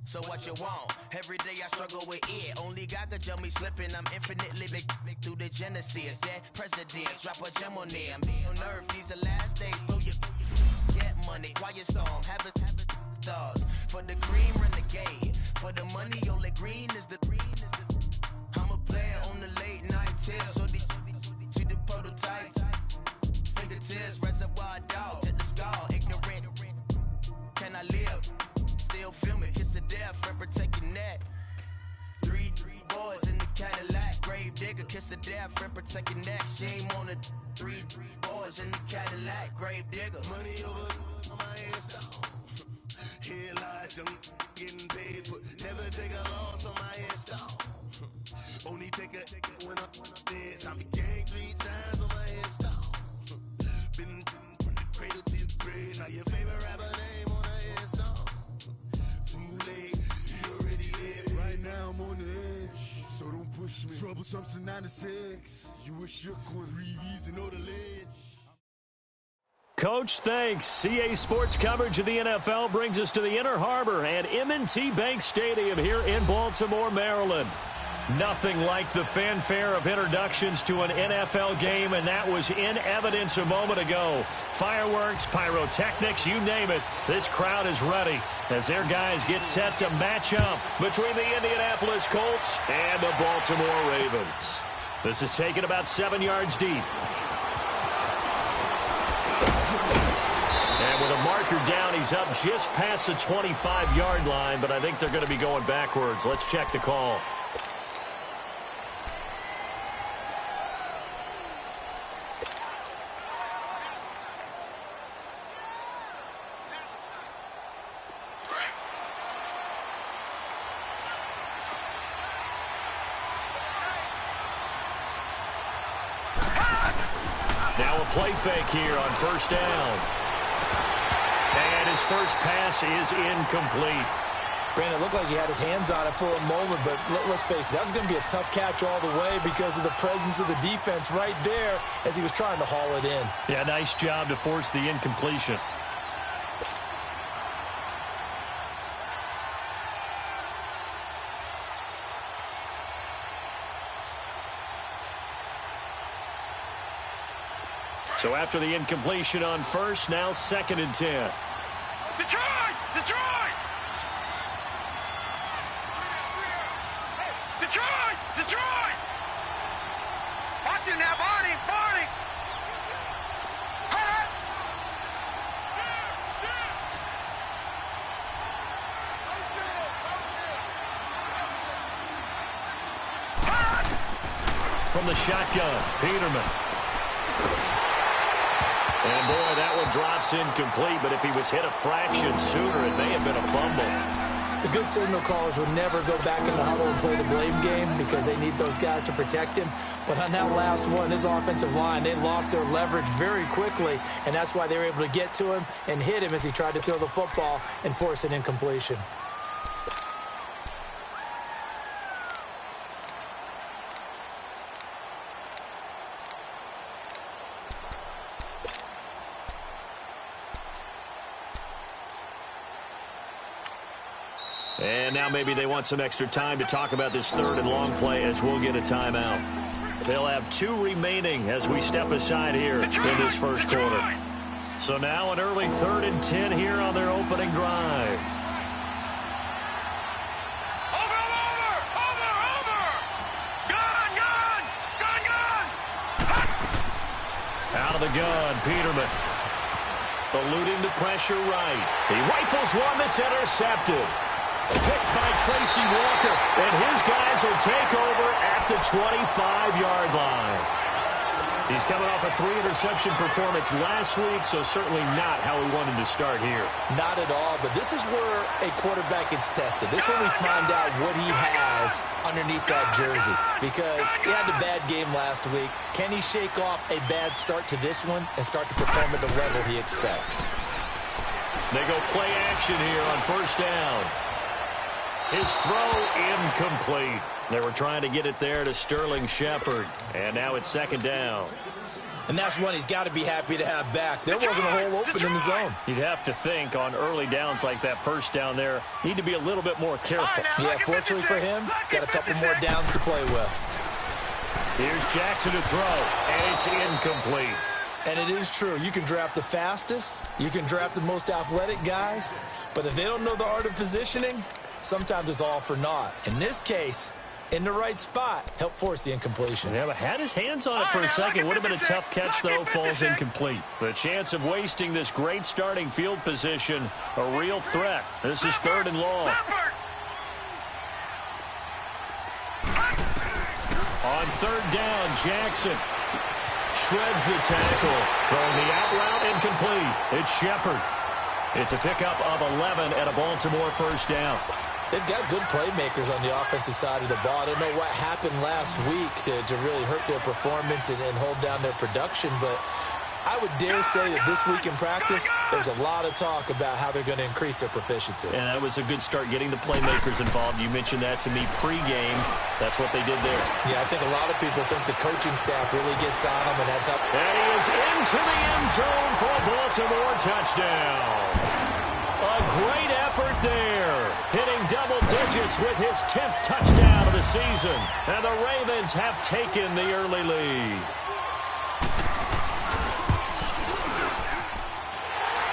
So what you want? Every day I struggle with it. Only God could jump me slipping. I'm infinitely big through the Genesis. That presidents drop a gem on there. I'm on earth. These the last days. Throw your get money. Quiet storm. Have it stars. For the cream, renegade. For the money, only green is the. I'm a player on the late night tip. So these see the prototype. Fingertips, reservoir dog. To the skull. Ignorant. Can I live? Still film it, kiss to death, and protect your neck. Three boys in the Cadillac, grave digger, kiss to death, and protect your neck. Shame on the three boys in the Cadillac, grave digger. Money over on my hands down. Here lies young, getting paid for. Never take a loss on my hands down. Only take a when I'm dead. Time to gang 3 times on my hands down. Been from the cradle to the grave. Now your favorite rapper name on the hands down. Now I'm on the edge, so don't push me. Trouble something 96. You wish you could reason know the ledge. Coach, thanks. CA Sports coverage of the NFL brings us to the Inner Harbor and M&T Bank Stadium here in Baltimore, Maryland. Nothing like the fanfare of introductions to an NFL game, and that was in evidence a moment ago. Fireworks, pyrotechnics, you name it. This crowd is ready as their guys get set to match up between the Indianapolis Colts and the Baltimore Ravens. This is taken about 7 yards deep. And with a marker down, he's up just past the 25-yard line, but I think they're going to be going backwards. Let's check the call. Play fake here on first down. And his first pass is incomplete. Brandon, it looked like he had his hands on it for a moment, but let's face it, that was going to be a tough catch all the way because of the presence of the defense right there as he was trying to haul it in. Yeah, nice job to force the incompletion. So after the incompletion on first, now 2nd and 10. Detroit! Detroit! Detroit! Detroit! Watch it now, Barney! Barney! From the shotgun, Peterman. And, boy, that one drops incomplete, but if he was hit a fraction sooner, it may have been a fumble. The good signal callers would never go back in the huddle and play the blame game because they need those guys to protect him. But on that last one, his offensive line, they lost their leverage very quickly, and that's why they were able to get to him and hit him as he tried to throw the football and force an incompletion. And now maybe they want some extra time to talk about this 3rd and long play as we'll get a timeout. They'll have 2 remaining as we step aside here in this first quarter. So now an early 3rd and 10 here on their opening drive. Out of the gun, Peterman. Eluding the pressure right. He rifles one that's intercepted. Picked by Tracy Walker, and his guys will take over at the 25-yard line. He's coming off a 3-interception performance last week, so certainly not how we wanted to start here. Not at all, but this is where a quarterback gets tested. This is where we find out what he has underneath that jersey, because he had a bad game last week. Can he shake off a bad start to this one and start to perform at the level he expects? They go play action here on first down. His throw incomplete. They were trying to get it there to Sterling Shepard. And now it's 2nd down. And that's one he's got to be happy to have back. There wasn't a hole open in the zone. You'd have to think on early downs like that first down there, need to be a little bit more careful. Yeah, fortunately for him, got a couple more downs to play with. Here's Jackson to throw, and it's incomplete. And it is true. You can draft the fastest, you can draft the most athletic guys, but if they don't know the art of positioning, sometimes it's all for naught. In this case, in the right spot, help force the incompletion. Yeah, but had his hands on it for a second. Would have been a tough catch, though. Falls incomplete. The chance of wasting this great starting field position, a real threat. This is 3rd and long. On 3rd down, Jackson shreds the tackle. Throwing the out route incomplete. It's Shepard. It's a pickup of 11 and a Baltimore first down. They've got good playmakers on the offensive side of the ball. I don't know what happened last week to really hurt their performance and hold down their production, but I would dare say that this week in practice, there's a lot of talk about how they're going to increase their proficiency. And that was a good start getting the playmakers involved. You mentioned that to me pregame. That's what they did there. Yeah, I think a lot of people think the coaching staff really gets on them, and that's up. And he is into the end zone for a Baltimore touchdown. A great effort there, hitting double digits with his 10th touchdown of the season. And the Ravens have taken the early lead.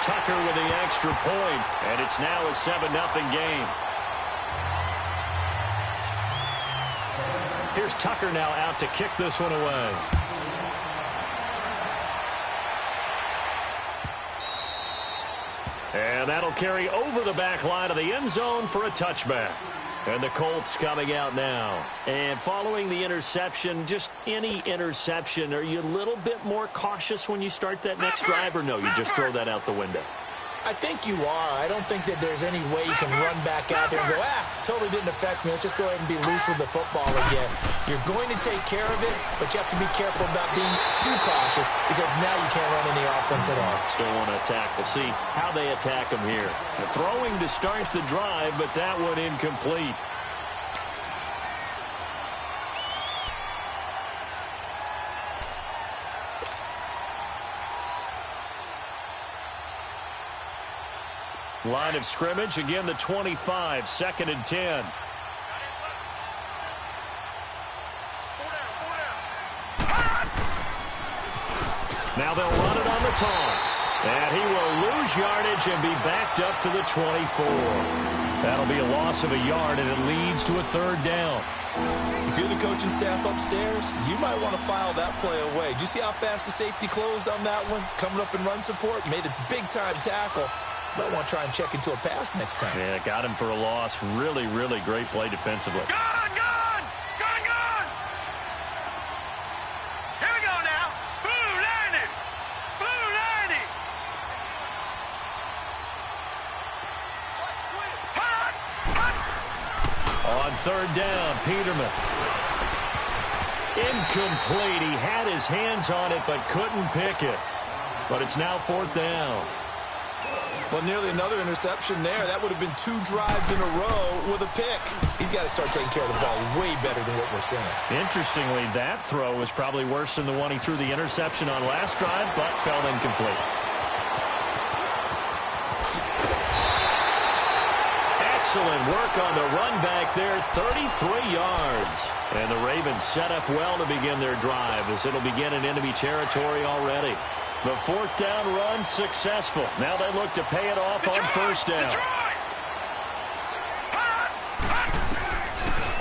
Tucker with the extra point, and it's now a 7-0 game. Here's Tucker now out to kick this one away. And that'll carry over the back line of the end zone for a touchback. And the Colts coming out now. And following the interception, just any interception, are you a little bit more cautious when you start that next drive, or no, you just throw that out the window? I think you are. I don't think that there's any way you can run back out there and go, totally didn't affect me. Let's just go ahead and be loose with the football again. You're going to take care of it, but you have to be careful about being too cautious because now you can't run any offense at all. Still want to attack. We'll see how they attack him here. The throwing to start the drive, but that one incomplete. Line of scrimmage, again the 25, 2nd and 10. Now they'll run it on the toss. And he will lose yardage and be backed up to the 24. That'll be a loss of a yard, and it leads to a 3rd down. If you're the coaching staff upstairs, you might want to file that play away. Do you see how fast the safety closed on that one? Coming up in run support, made a big-time tackle. Might want to try and check into a pass next time. Yeah, got him for a loss. Really, really great play defensively. Gone! Here we go now. Blue landing! Blue landing! On 3rd down, Peterman. Incomplete. He had his hands on it but couldn't pick it. But it's now 4th down. Well, nearly another interception there. That would have been 2 drives in a row with a pick. He's got to start taking care of the ball way better than what we're seeing. Interestingly, that throw was probably worse than the one he threw the interception on last drive, but fell incomplete. Excellent work on the run back there, 33 yards. And the Ravens set up well to begin their drive as it'll begin in enemy territory already. The 4th down run successful. Now they look to pay it off on 1st down.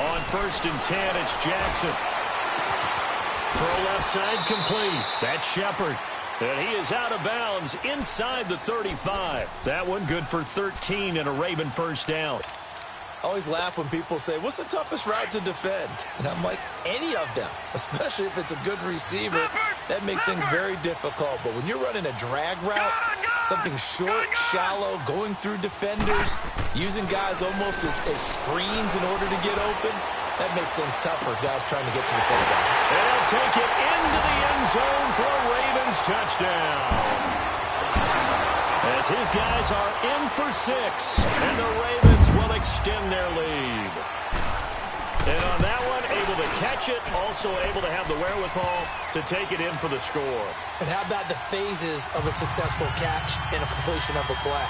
On 1st and 10, it's Jackson. Throw left side complete. That's Shepard. And he is out of bounds inside the 35. That one good for 13 and a Raven first down. I always laugh when people say, what's the toughest route to defend? And I'm like, any of them, especially if it's a good receiver. That makes things very difficult. But when you're running a drag route, something short, shallow, going through defenders, using guys almost as screens in order to get open, that makes things tough for guys trying to get to the football. They'll take it into the end zone for a Ravens touchdown. As his guys are in for 6, and the Ravens will extend their lead. And on that one, able to catch it, also able to have the wherewithal to take it in for the score. And how about the phases of a successful catch and a completion of a play?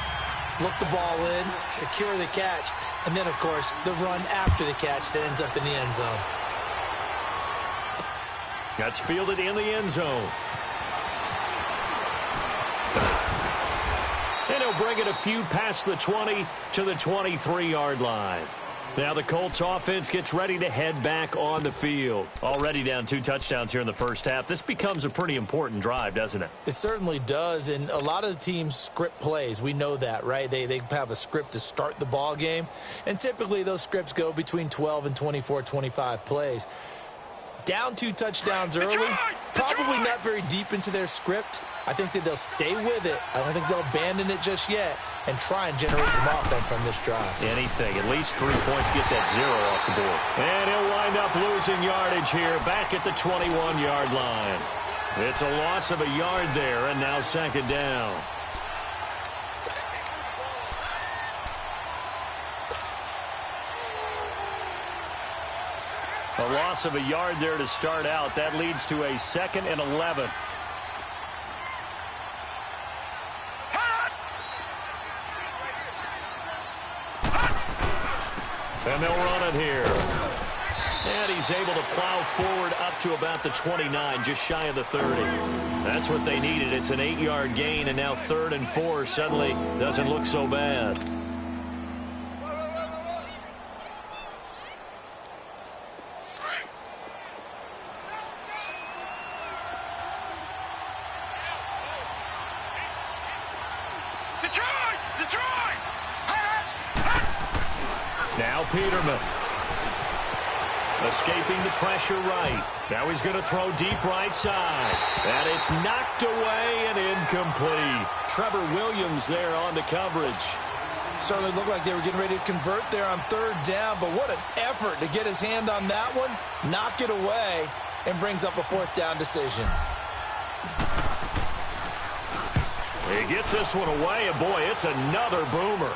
Look the ball in, secure the catch, and then, of course, the run after the catch that ends up in the end zone. That's fielded in the end zone. And he'll bring it a few past the 20 to the 23-yard line. Now the Colts offense gets ready to head back on the field. Already down 2 touchdowns here in the first half. This becomes a pretty important drive, doesn't it? It certainly does, and a lot of the teams script plays. We know that, right? They have a script to start the ball game, and typically those scripts go between 12 and 24, 25 plays. Down 2 touchdowns early, probably not very deep into their script. I think that they'll stay with it. I don't think they'll abandon it just yet and try and generate some offense on this drive. Anything. At least 3 points, get that 0 off the board. And he'll wind up losing yardage here back at the 21-yard line. It's a loss of a yard there, and now second down. A loss of a yard there to start out. That leads to a 2nd and 11. And they'll run it here. And he's able to plow forward up to about the 29, just shy of the 30. That's what they needed. It's an 8-yard gain, and now 3rd and 4 suddenly doesn't look so bad. Now Peterman. Escaping the pressure right. Now he's going to throw deep right side. And it's knocked away and incomplete. Trevor Williams there on the coverage. Certainly looked like they were getting ready to convert there on 3rd down, but what an effort to get his hand on that one, knock it away, and brings up a 4th down decision. He gets this one away, and boy, it's another boomer.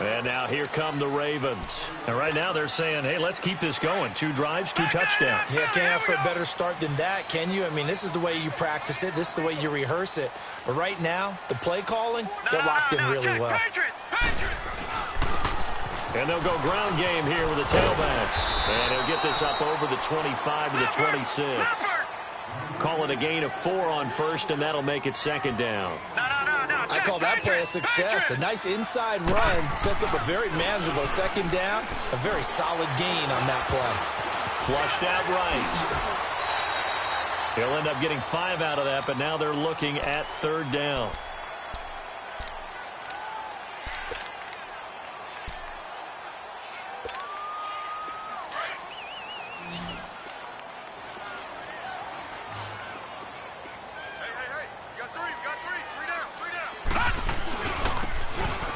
And now here come the Ravens. And right now they're saying, hey, let's keep this going. 2 drives, 2 touchdowns. Yeah, can't ask for a better start than that, can you? I mean, this is the way you practice it. This is the way you rehearse it. But right now, the play calling, they're locked in really well. And they'll go ground game here with a tailback. And he'll get this up over the 25 to the 26. Call it a gain of 4 on 1st, and that'll make it 2nd down. I call that play a success. A nice inside run sets up a very manageable 2nd down. A very solid gain on that play. Flushed out right. He'll end up getting 5 out of that, but now they're looking at 3rd down.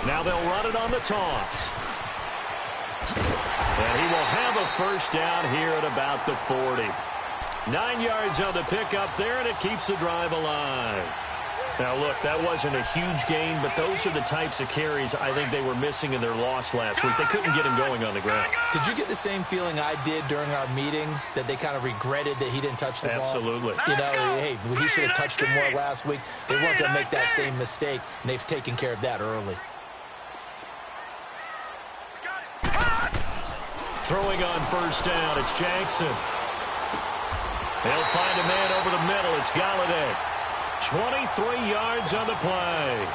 Now they'll run it on the toss. And he will have a 1st down here at about the 40. 9 yards on the pickup there, and it keeps the drive alive. Now, look, that wasn't a huge gain, but those are the types of carries I think they were missing in their loss last week. They couldn't get him going on the ground. Did you get the same feeling I did during our meetings, that they kind of regretted that he didn't touch the ball? Absolutely. You know, hey, he should have touched it more last week. They weren't going to make that same mistake, and they've taken care of that early. Throwing on 1st down, it's Jackson. They'll find a man over the middle. It's Galladay. 23 yards on the play.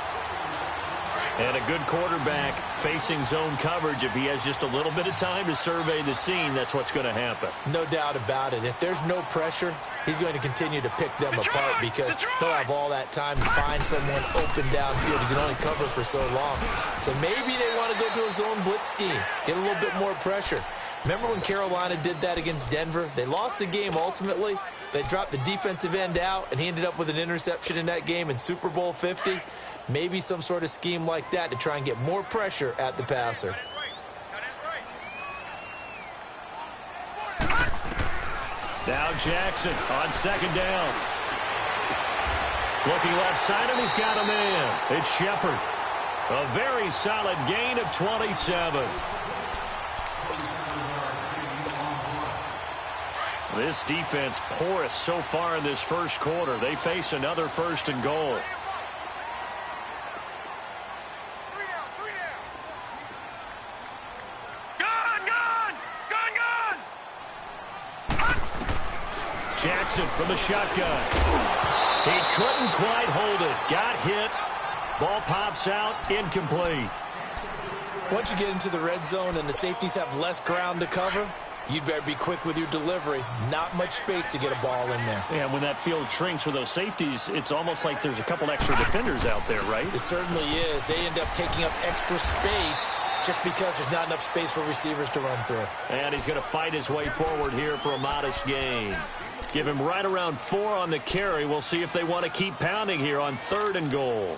And a good quarterback facing zone coverage. If he has just a little bit of time to survey the scene, that's what's going to happen. No doubt about it. If there's no pressure, he's going to continue to pick them apart because he'll have all that time to find someone open downfield. He can only cover for so long. So maybe they want to go to a zone blitz scheme, get a little bit more pressure. Remember when Carolina did that against Denver? They lost the game ultimately. They dropped the defensive end out, and he ended up with an interception in that game in Super Bowl 50. Maybe some sort of scheme like that to try and get more pressure at the passer. Now Jackson on 2nd down. Looking left side, and he's got a man. It's Shepard. A very solid gain of 27. This defense porous so far in this first quarter. They face another 1st and goal. Jackson from the shotgun. He couldn't quite hold it. Got hit. Ball pops out. Incomplete. Once you get into the red zone and the safeties have less ground to cover, you'd better be quick with your delivery. Not much space to get a ball in there. And when that field shrinks with those safeties, it's almost like there's a couple extra defenders out there, right? It certainly is. They end up taking up extra space just because there's not enough space for receivers to run through. And he's going to fight his way forward here for a modest gain. Give him right around 4 on the carry. We'll see if they want to keep pounding here on 3rd and goal.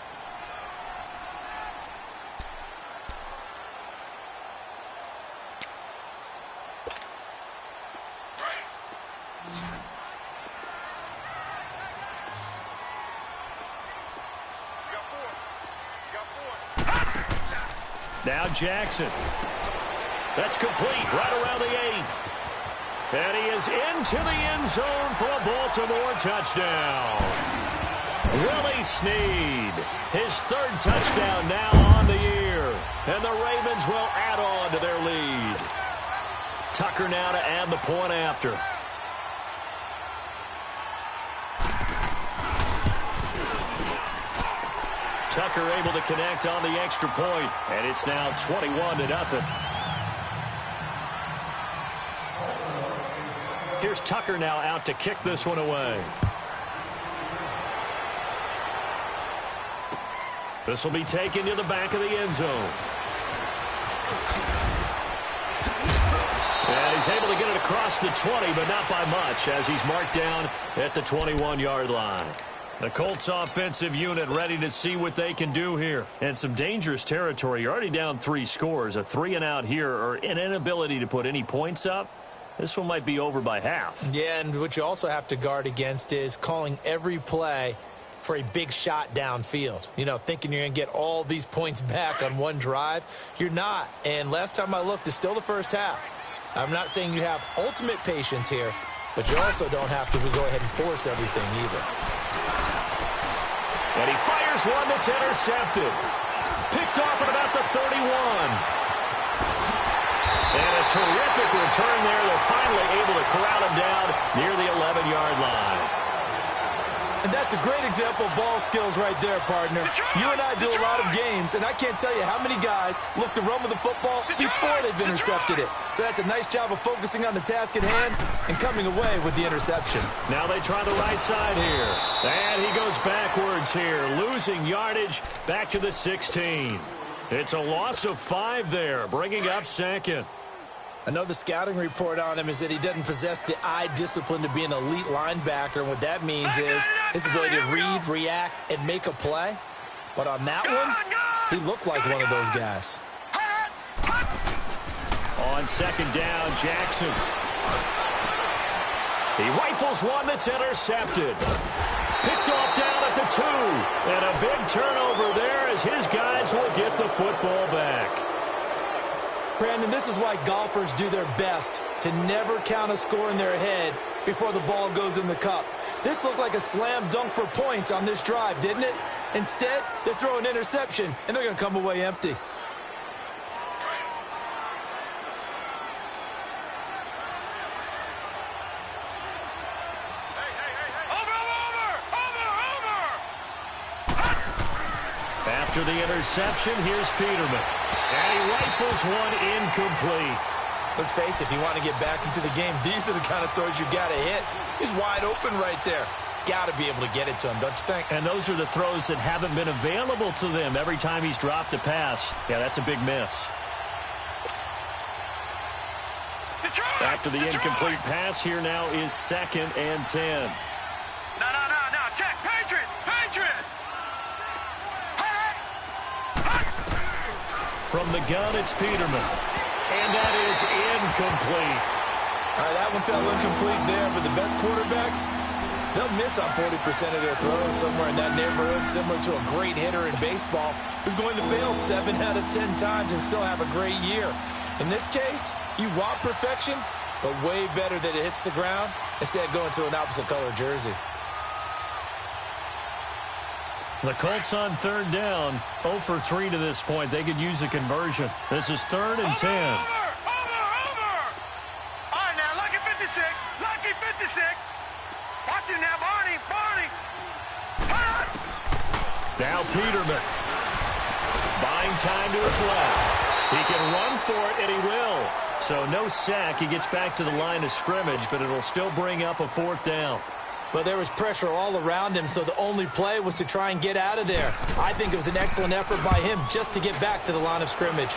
Now Jackson. That's complete right around the 8. And he is into the end zone for a Baltimore touchdown. Willie Snead, his 3rd touchdown now on the year. And the Ravens will add on to their lead. Tucker now to add the point after. Tucker able to connect on the extra point, and it's now 21-0. Here's Tucker now out to kick this one away. This will be taken to the back of the end zone. And he's able to get it across the 20, but not by much, as he's marked down at the 21-yard line. The Colts offensive unit ready to see what they can do here. And some dangerous territory. You're already down 3 scores. A 3-and-out here, or an inability to put any points up. This one might be over by half. Yeah, and what you also have to guard against is calling every play for a big shot downfield. You know, thinking you're going to get all these points back on one drive. You're not. And last time I looked, it's still the first half. I'm not saying you have ultimate patience here, but you also don't have to go ahead and force everything either. And he fires one that's intercepted. Picked off at about the 31. And a terrific return there. They're finally able to corral him down near the 11-yard line. And that's a great example of ball skills right there, partner. You and I do a lot of games, and I can't tell you how many guys look to run with the football before they've intercepted it. So that's a nice job of focusing on the task at hand and coming away with the interception. Now they try the right side here. And he goes backwards here, losing yardage back to the 16. It's a loss of 5 there, bringing up 2nd. I know the scouting report on him is that he doesn't possess the eye discipline to be an elite linebacker. And what that means is his ability to read, react, and make a play. But on that one, he looked like one of those guys. On 2nd down, Jackson. He rifles one that's intercepted. Picked off down at the 2. And a big turnover there as his guys will get the football back. Brandon, this is why golfers do their best to never count a score in their head before the ball goes in the cup. This looked like a slam dunk for points on this drive, didn't it? Instead, they throw an interception, and they're going to come away empty. After the interception, here's Peterman. And he rifles one incomplete. Let's face it, if you want to get back into the game, these are the kind of throws you got to hit. He's wide open right there. Got to be able to get it to him, don't you think? And those are the throws that haven't been available to them every time he's dropped a pass. Yeah, that's a big miss. After the incomplete pass, here now is 2nd and 10. No. Check. Patriot. From the gun, it's Peterman. And that is incomplete. All right, that one fell incomplete there, but the best quarterbacks, They'll miss on 40% of their throws, somewhere in that neighborhood, similar to a great hitter in baseball who's going to fail 7 out of 10 times and still have a great year. In this case, you want perfection, but way better that it hits the ground instead going to an opposite color jersey. The Colts on third down, 0 for 3 to this point. They could use a conversion. This is 3rd and 10. Over! All right, now, lucky 56. Lucky 56. Watch it now, Barney. Now Peterman. Buying time to his left. He can run for it, and he will. So no sack. He gets back to the line of scrimmage, but it'll still bring up a 4th down. But there was pressure all around him, so the only play was to try and get out of there. I think it was an excellent effort by him just to get back to the line of scrimmage.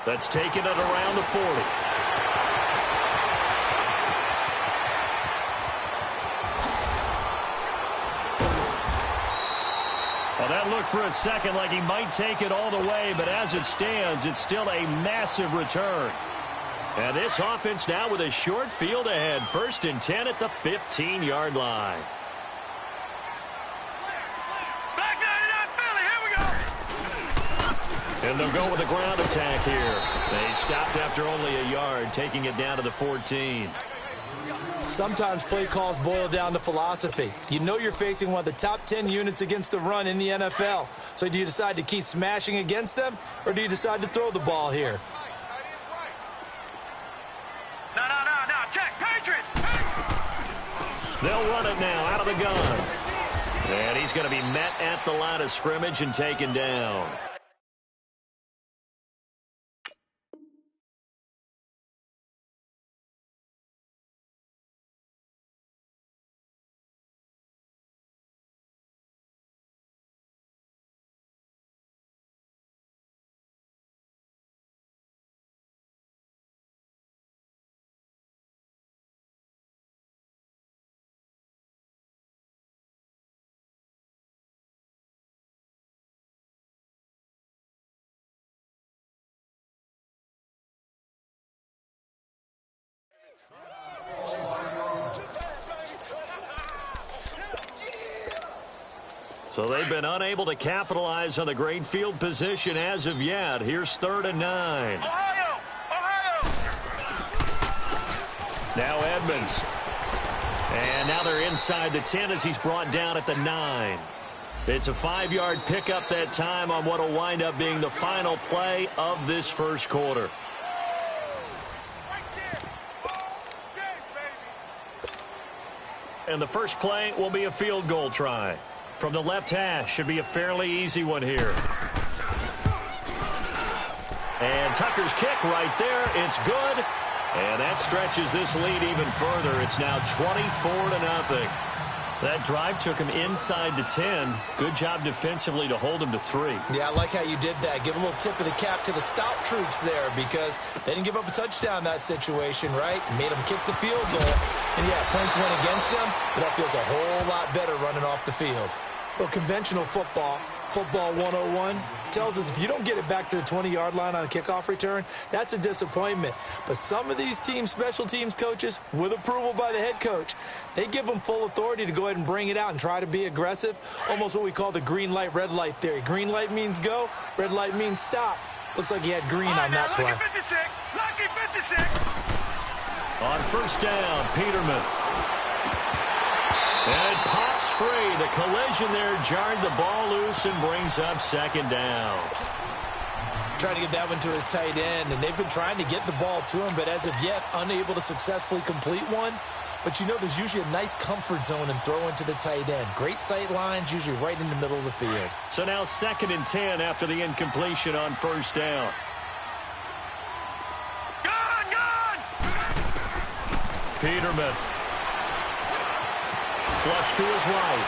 That's taken it around the 40. Well, that looked for a second like he might take it all the way, but as it stands, it's still a massive return. And this offense now with a short field ahead. 1st and 10 at the 15-yard line. Back 99 Philly, here we go. And they'll go with a ground attack here. They stopped after only a yard, taking it down to the 14. Sometimes play calls boil down to philosophy. You know you're facing one of the top 10 units against the run in the NFL. So do you decide to keep smashing against them, or do you decide to throw the ball here? No, check, Patriot. They'll run it now out of the gun. And he's going to be met at the line of scrimmage and taken down. So they've been unable to capitalize on the great field position as of yet. Here's 3rd and 9. Ohio! Now Edmonds. And now they're inside the 10 as he's brought down at the 9. It's a 5-yard pickup that time on what will wind up being the final play of this first quarter. And the first play will be a field goal try. From the left hash, should be a fairly easy one here. And Tucker's kick right there. It's good. And that stretches this lead even further. It's now 24-0. That drive took him inside the 10. Good job defensively to hold him to 3. Yeah, I like how you did that. Give a little tip of the cap to the stop troops there because they didn't give up a touchdown in that situation, right? Made them kick the field goal. And, yeah, points went against them, but that feels a whole lot better running off the field. Well, conventional football 101, tells us if you don't get it back to the 20-yard line on a kickoff return, that's a disappointment. But some of these team special teams coaches, with approval by the head coach, they give them full authority to go ahead and bring it out and try to be aggressive, almost what we call the green light, red light theory. Green light means go, red light means stop. Looks like he had green on that play. Lucky 56. On first down, Peterman. And it pops free. The collision there jarred the ball loose and brings up 2nd down. Trying to get that one to his tight end, and they've been trying to get the ball to him, but as of yet, unable to successfully complete one. But you know there's usually a nice comfort zone and throw into the tight end. Great sight lines, usually right in the middle of the field. So now 2nd and 10 after the incompletion on first down. Gone! Peterman. Flush to his right.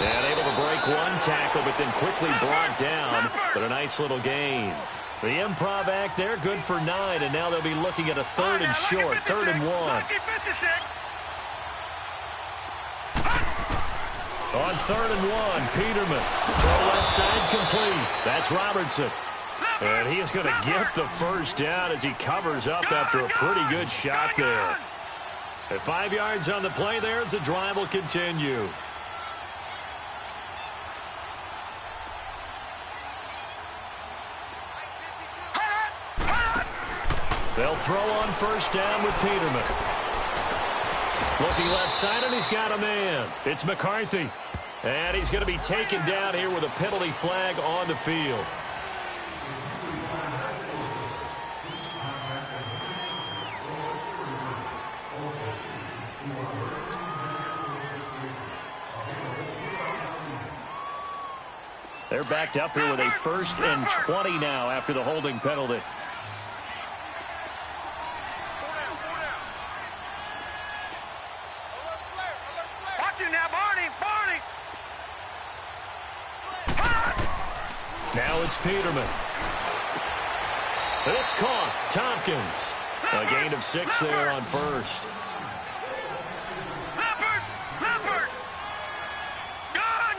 And able to break one tackle, but then quickly brought down. But a nice little gain. The improv act there, good for 9, and now they'll be looking at a 3rd and short, 3rd and 1. On 3rd and 1, Peterman. Throw left side complete. That's Robertson. And he is going to get the first down as he covers up after a pretty good shot there. At 5 yards on the play there as the drive will continue. They'll throw on first down with Peterman. Looking left side, and he's got a man. It's McCarthy. And he's going to be taken down here with a penalty flag on the field. They're backed up here with a 1st and 20 now after the holding penalty. Watch it now, Barney. Now it's Peterman. It's caught. Tompkins. A gain of 6 there on first. Leopard! Gone!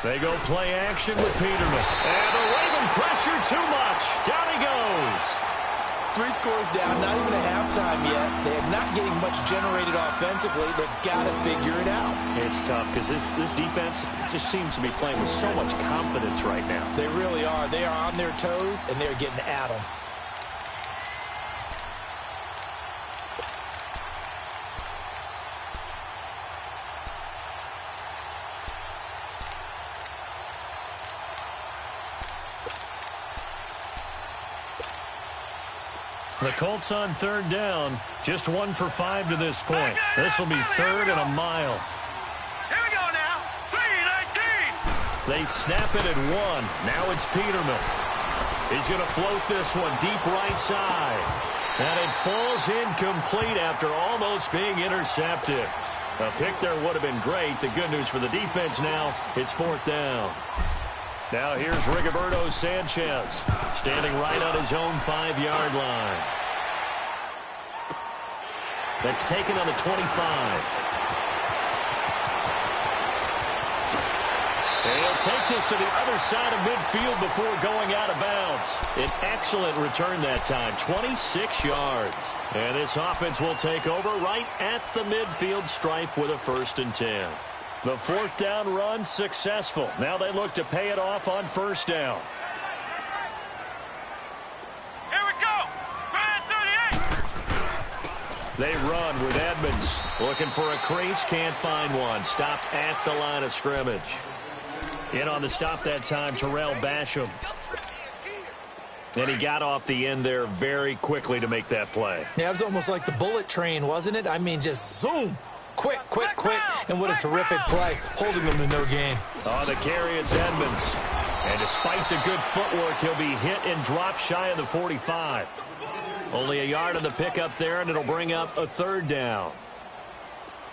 They go play action with Peterman. And the Raven pressure too much. Down he goes. 3 scores down, not even a halftime yet. They're not getting much generated offensively. They've got to figure it out. It's tough because this defense just seems to be playing with so much confidence right now. They really are. They are on their toes, and they're getting at them. The Colts on 3rd down. Just 1 for 5 to this point. This will be 3rd and a mile. Here we go now. 3-19. They snap it at 1. Now it's Peterman. He's going to float this one deep right side. And it falls incomplete after almost being intercepted. A pick there would have been great. The good news for the defense now, it's 4th down. Now here's Rigoberto Sanchez, standing right on his own 5-yard line. That's taken on the 25. And he'll take this to the other side of midfield before going out of bounds. An excellent return that time, 26 yards. And this offense will take over right at the midfield stripe with a 1st and 10. The 4th down run successful. Now they look to pay it off on 1st down. Here we go. Red 38. They run with Edmonds. Looking for a crease. Can't find one. Stopped at the line of scrimmage. In on the stop that time, Terrell Basham. And he got off the end there very quickly to make that play. Yeah, it was almost like the bullet train, wasn't it? I mean, just zoom. Quick. And what a terrific play, holding them to no gain. On the carry, it's Edmonds. And despite the good footwork, he'll be hit and dropped shy of the 45. Only a yard on the pickup there, and it'll bring up a 3rd down.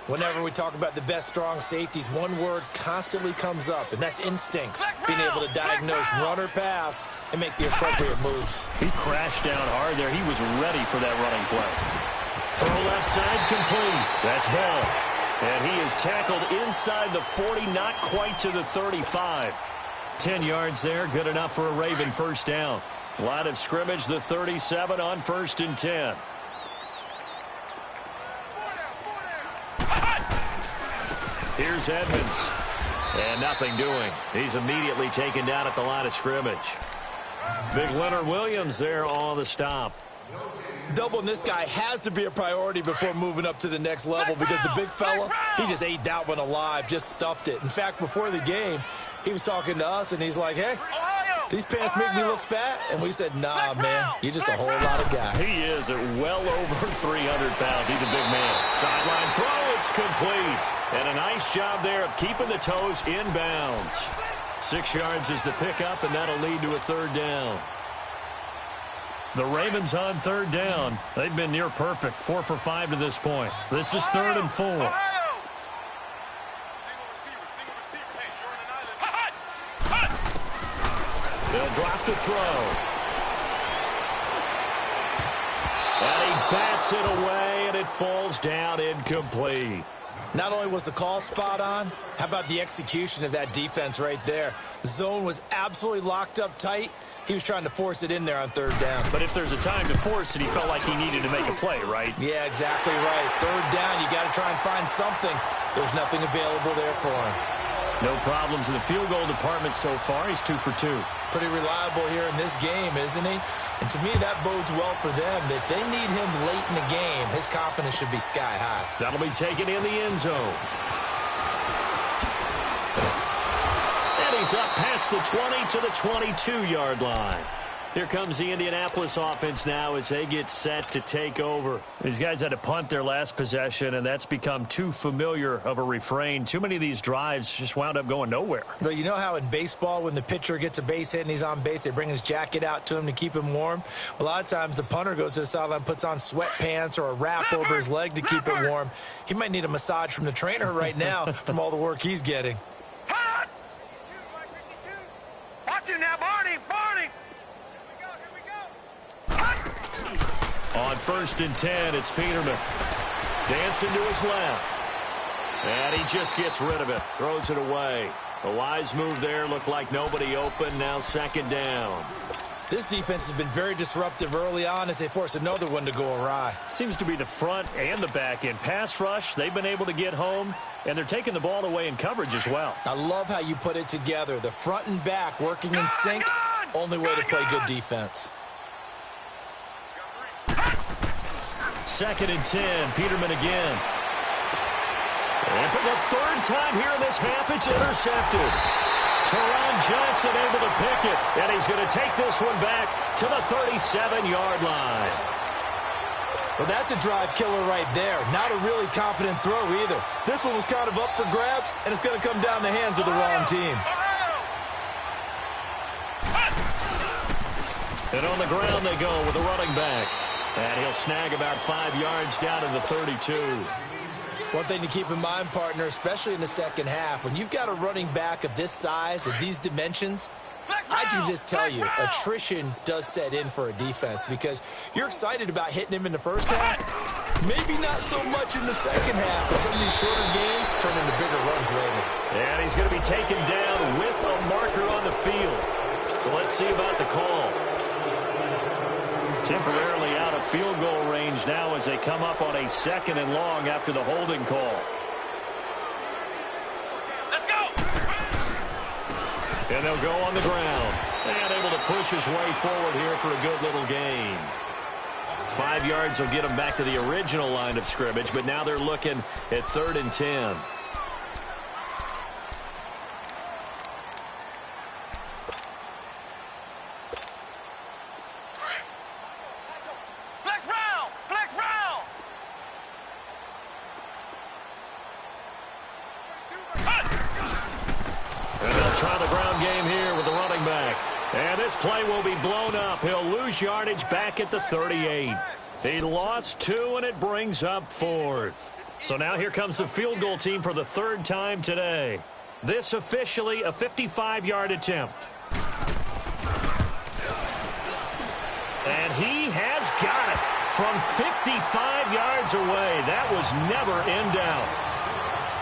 Whenever we talk about the best strong safeties, one word constantly comes up, and that's instincts. Being able to diagnose run or pass and make the appropriate moves. He crashed down hard there. He was ready for that running play. Throw left side complete. That's Bell. And he is tackled inside the 40, not quite to the 35. 10 yards there, good enough for a Raven 1st down. Line of scrimmage, the 37 on 1st and 10. Here's Edmonds. And nothing doing. He's immediately taken down at the line of scrimmage. Big Leonard Williams there on the stop. Doubling this guy has to be a priority before moving up to the next level because the big fella, he just ate that one alive, just stuffed it. In fact, before the game, he was talking to us, and he's like, hey, these pants make me look fat. And we said, nah, man, you're just a whole lot of guy. He is at well over 300 pounds. He's a big man. Sideline throw, it's complete. And a nice job there of keeping the toes inbounds. 6 yards is the pickup, and that'll lead to a 3rd down. The Ravens on 3rd down. They've been near perfect, 4 for 5 to this point. This is 3rd and 4. They'll drop the throw. And he bats it away, and it falls down incomplete. Not only was the call spot on, how about the execution of that defense right there? The zone was absolutely locked up tight. He was trying to force it in there on third down. But if there's a time to force it, he felt like he needed to make a play, right? Yeah, exactly right. Third down, you got to try and find something. There's nothing available there for him. No problems in the field goal department so far. He's 2 for 2. Pretty reliable here in this game, isn't he? And to me, that bodes well for them. If they need him late in the game, his confidence should be sky high. That'll be taken in the end zone. And he's up past the 20 to the 22-yard line. Here comes the Indianapolis offense now as they get set to take over. These guys had to punt their last possession, and that's become too familiar of a refrain. Too many of these drives just wound up going nowhere. But you know how in baseball, when the pitcher gets a base hit and he's on base, they bring his jacket out to him to keep him warm? A lot of times the punter goes to the sideline, puts on sweatpants or a wrap over his leg to keep it warm. He might need a massage from the trainer right now from all the work he's getting. Watch it now, Barney! Barney! On 1st and 10, it's Peterman. Dancing to his left. And he just gets rid of it. Throws it away. A wise move there. Looked like nobody open. Now 2nd down. This defense has been very disruptive early on as they force another one to go awry. Seems to be the front and the back end. Pass rush, they've been able to get home, and they're taking the ball away in coverage as well. I love how you put it together. The front and back working in sync. Only way to play good defense. 2nd and 10, Peterman again. And for the 3rd time here in this half, it's intercepted. Teron Johnson able to pick it, and he's going to take this one back to the 37-yard line. Well, that's a drive killer right there. Not a really confident throw either. This one was kind of up for grabs, and it's going to come down the hands of the wrong team. And on the ground they go with the running back. And he'll snag about 5 yards down to the 32. One thing to keep in mind, partner, especially in the second half, when you've got a running back of this size, of these dimensions, I can just tell you, attrition does set in for a defense because you're excited about hitting him in the first half. Maybe not so much in the second half, but some of these shorter gains turn into bigger runs later. And he's going to be taken down with a marker on the field. So let's see about the call. Temporarily out of field goal range now as they come up on a 2nd and long after the holding call. Let's go! And they'll go on the ground. And able to push his way forward here for a good little gain. 5 yards will get them back to the original line of scrimmage, but now they're looking at 3rd and 10. Play will be blown up. He'll lose yardage back at the 38. He lost 2, and it brings up 4th. So now here comes the field goal team for the 3rd time today. This officially a 55-yard attempt. And he has got it from 55 yards away. That was never in doubt.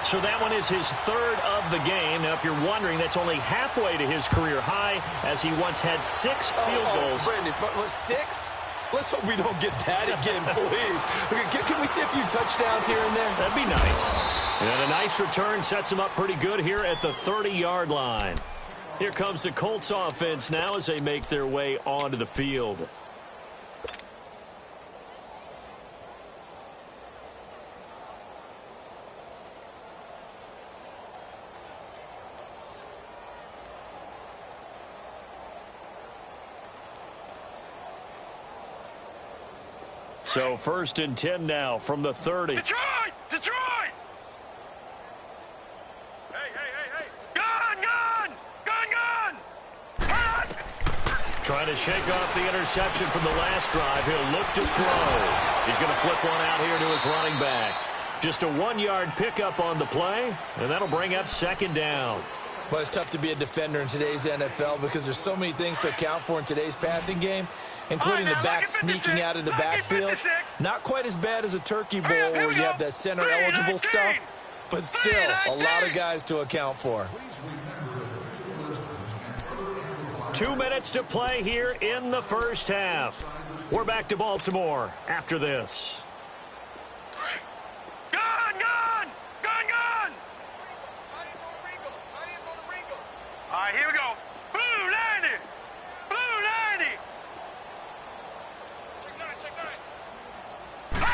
So that one is his 3rd of the game. Now, if you're wondering, that's only halfway to his career high as he once had 6 field goals. Brandon, but 6? Let's hope we don't get that again, please. Can we see a few touchdowns here and there? That'd be nice. And a nice return sets him up pretty good here at the 30-yard line. Here comes the Colts offense now as they make their way onto the field. So 1st and 10 now from the 30. Detroit! Detroit! Hey! Gun! Trying to shake off the interception from the last drive. He'll look to throw. He's going to flip one out here to his running back. Just a 1-yard pickup on the play, and that'll bring up 2nd down. Well, it's tough to be a defender in today's NFL because there's so many things to account for in today's passing game. including the back sneaking out of the backfield. Not quite as bad as a turkey bowl where you have that center-eligible stuff, but still a lot of guys to account for. 2 minutes to play here in the first half. We're back to Baltimore after this. All right, here we go. Blue 90. Blue 90. Check 9.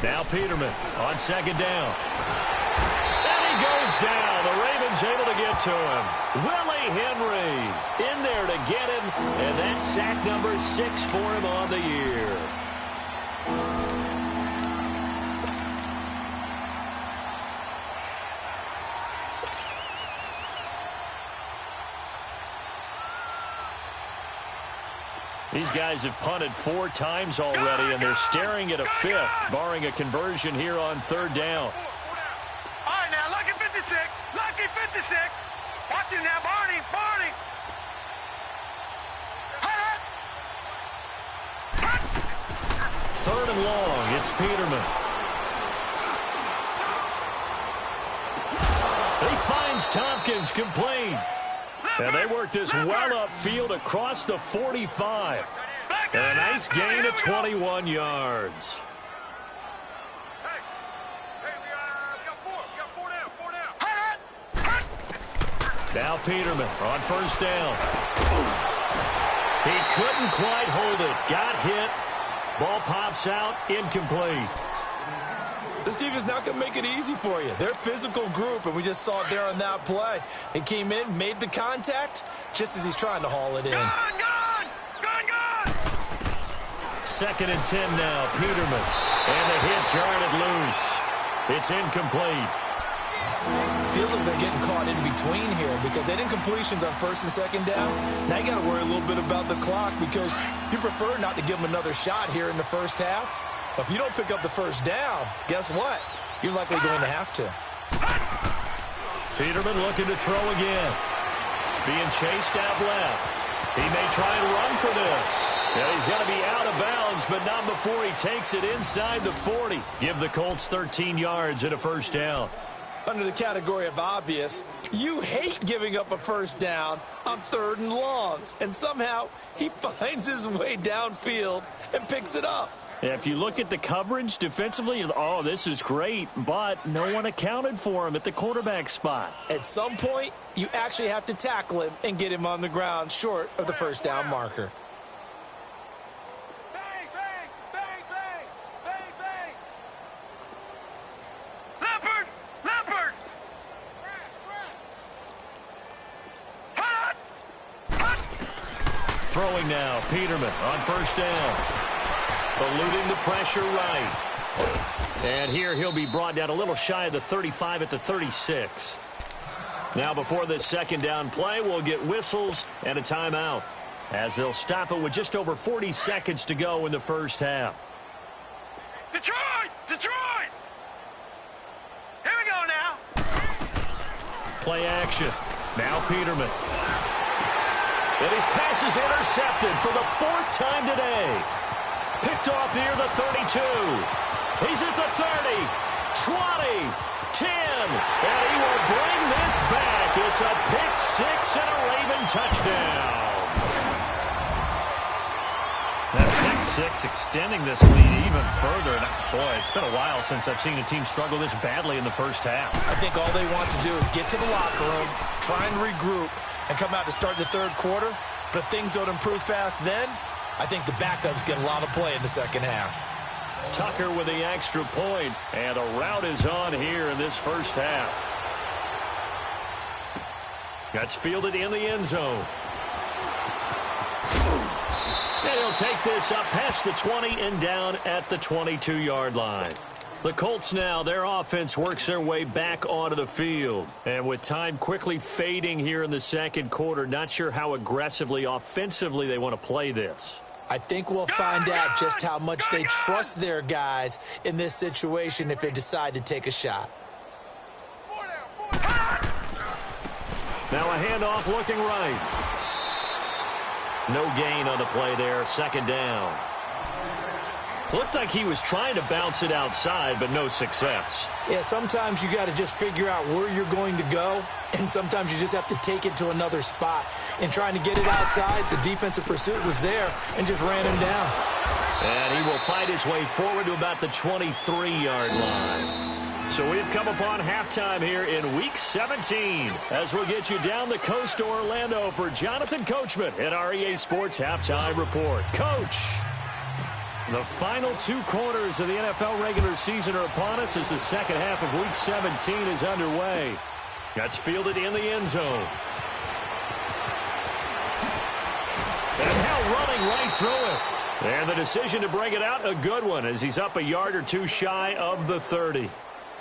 Now Peterman on second down. And he goes down. The Ravens able to get to him. Willie Henry in there to get him. And that's sack number 6 for him on the year. These guys have punted 4 times already, and they're staring at a 5th, barring a conversion here on third down. All right, now, lucky 56. Lucky 56. Watch it now, Barney. Barney. Third and long, it's Peterman. He finds Tompkins complete. And they work this well upfield across the 45. And a nice gain of 21 yards. Now Peterman on first down. He couldn't quite hold it. Got hit. Ball pops out, incomplete. This defense not going to make it easy for you. They're a physical group, and we just saw it there on that play. He came in, made the contact, just as he's trying to haul it in. Gone! Second and 10 now, Peterman. And the hit jarred it loose. It's incomplete. Feels like they're getting caught in between here because they didn't completions on first and second down. Now you got to worry a little bit about the clock because you prefer not to give them another shot here in the first half. But if you don't pick up the first down, guess what? You're likely going to have to. Peterman looking to throw again. Being chased out left. He may try and run for this. And he's going to be out of bounds, but not before he takes it inside the 40. Give the Colts 13 yards and a first down. Under the category of obvious, you hate giving up a first down on third and long. And somehow he finds his way downfield and picks it up. If you look at the coverage defensively, oh, this is great, but no one accounted for him at the quarterback spot. At some point, you actually have to tackle him and get him on the ground short of the first down marker. Bang, bang, bang, bang, bang, bang. Leopard, leopard. Crash. Throwing now, Peterman on first down. Eluding the pressure right. And here he'll be brought down a little shy of the 35 at the 36. Now before this second down play, we'll get whistles and a timeout as they'll stop it with just over 40 seconds to go in the first half. Detroit! Detroit! Here we go now. Play action. Now Peterman. And his pass is intercepted for the 4th time today. Picked off near the 32. He's at the 30, 20, 10, and he will bring this back. It's a pick 6 and a Raven touchdown. That pick 6 extending this lead even further. And boy, it's been a while since I've seen a team struggle this badly in the first half. I think all they want to do is get to the locker room, try and regroup, and come out to start the third quarter. But if things don't improve fast then, I think the backups get a lot of play in the second half. Tucker with the extra point, and a route is on here in this first half. That's fielded in the end zone. And he'll take this up past the 20 and down at the 22-yard line. The Colts now, their offense works their way back onto the field. And with time quickly fading here in the second quarter, not sure how aggressively, offensively they want to play this. I think we'll find out just how much they trust their guys in this situation if they decide to take a shot. Now a handoff looking right. No gain on the play there. Second down. Looked like he was trying to bounce it outside, but no success. Yeah, sometimes you got to just figure out where you're going to go, and sometimes you just have to take it to another spot. In trying to get it outside, the defensive pursuit was there and just ran him down. And he will fight his way forward to about the 23-yard line. So we've come upon halftime here in Week 17 as we'll get you down the coast to Orlando for Jonathan Coachman at our EA Sports Halftime Report. Coach! The final 2 quarters of the NFL regular season are upon us as the second half of Week 17 is underway. That's fielded in the end zone. And now running right through it. And the decision to bring it out, a good one, as he's up a yard or two shy of the 30.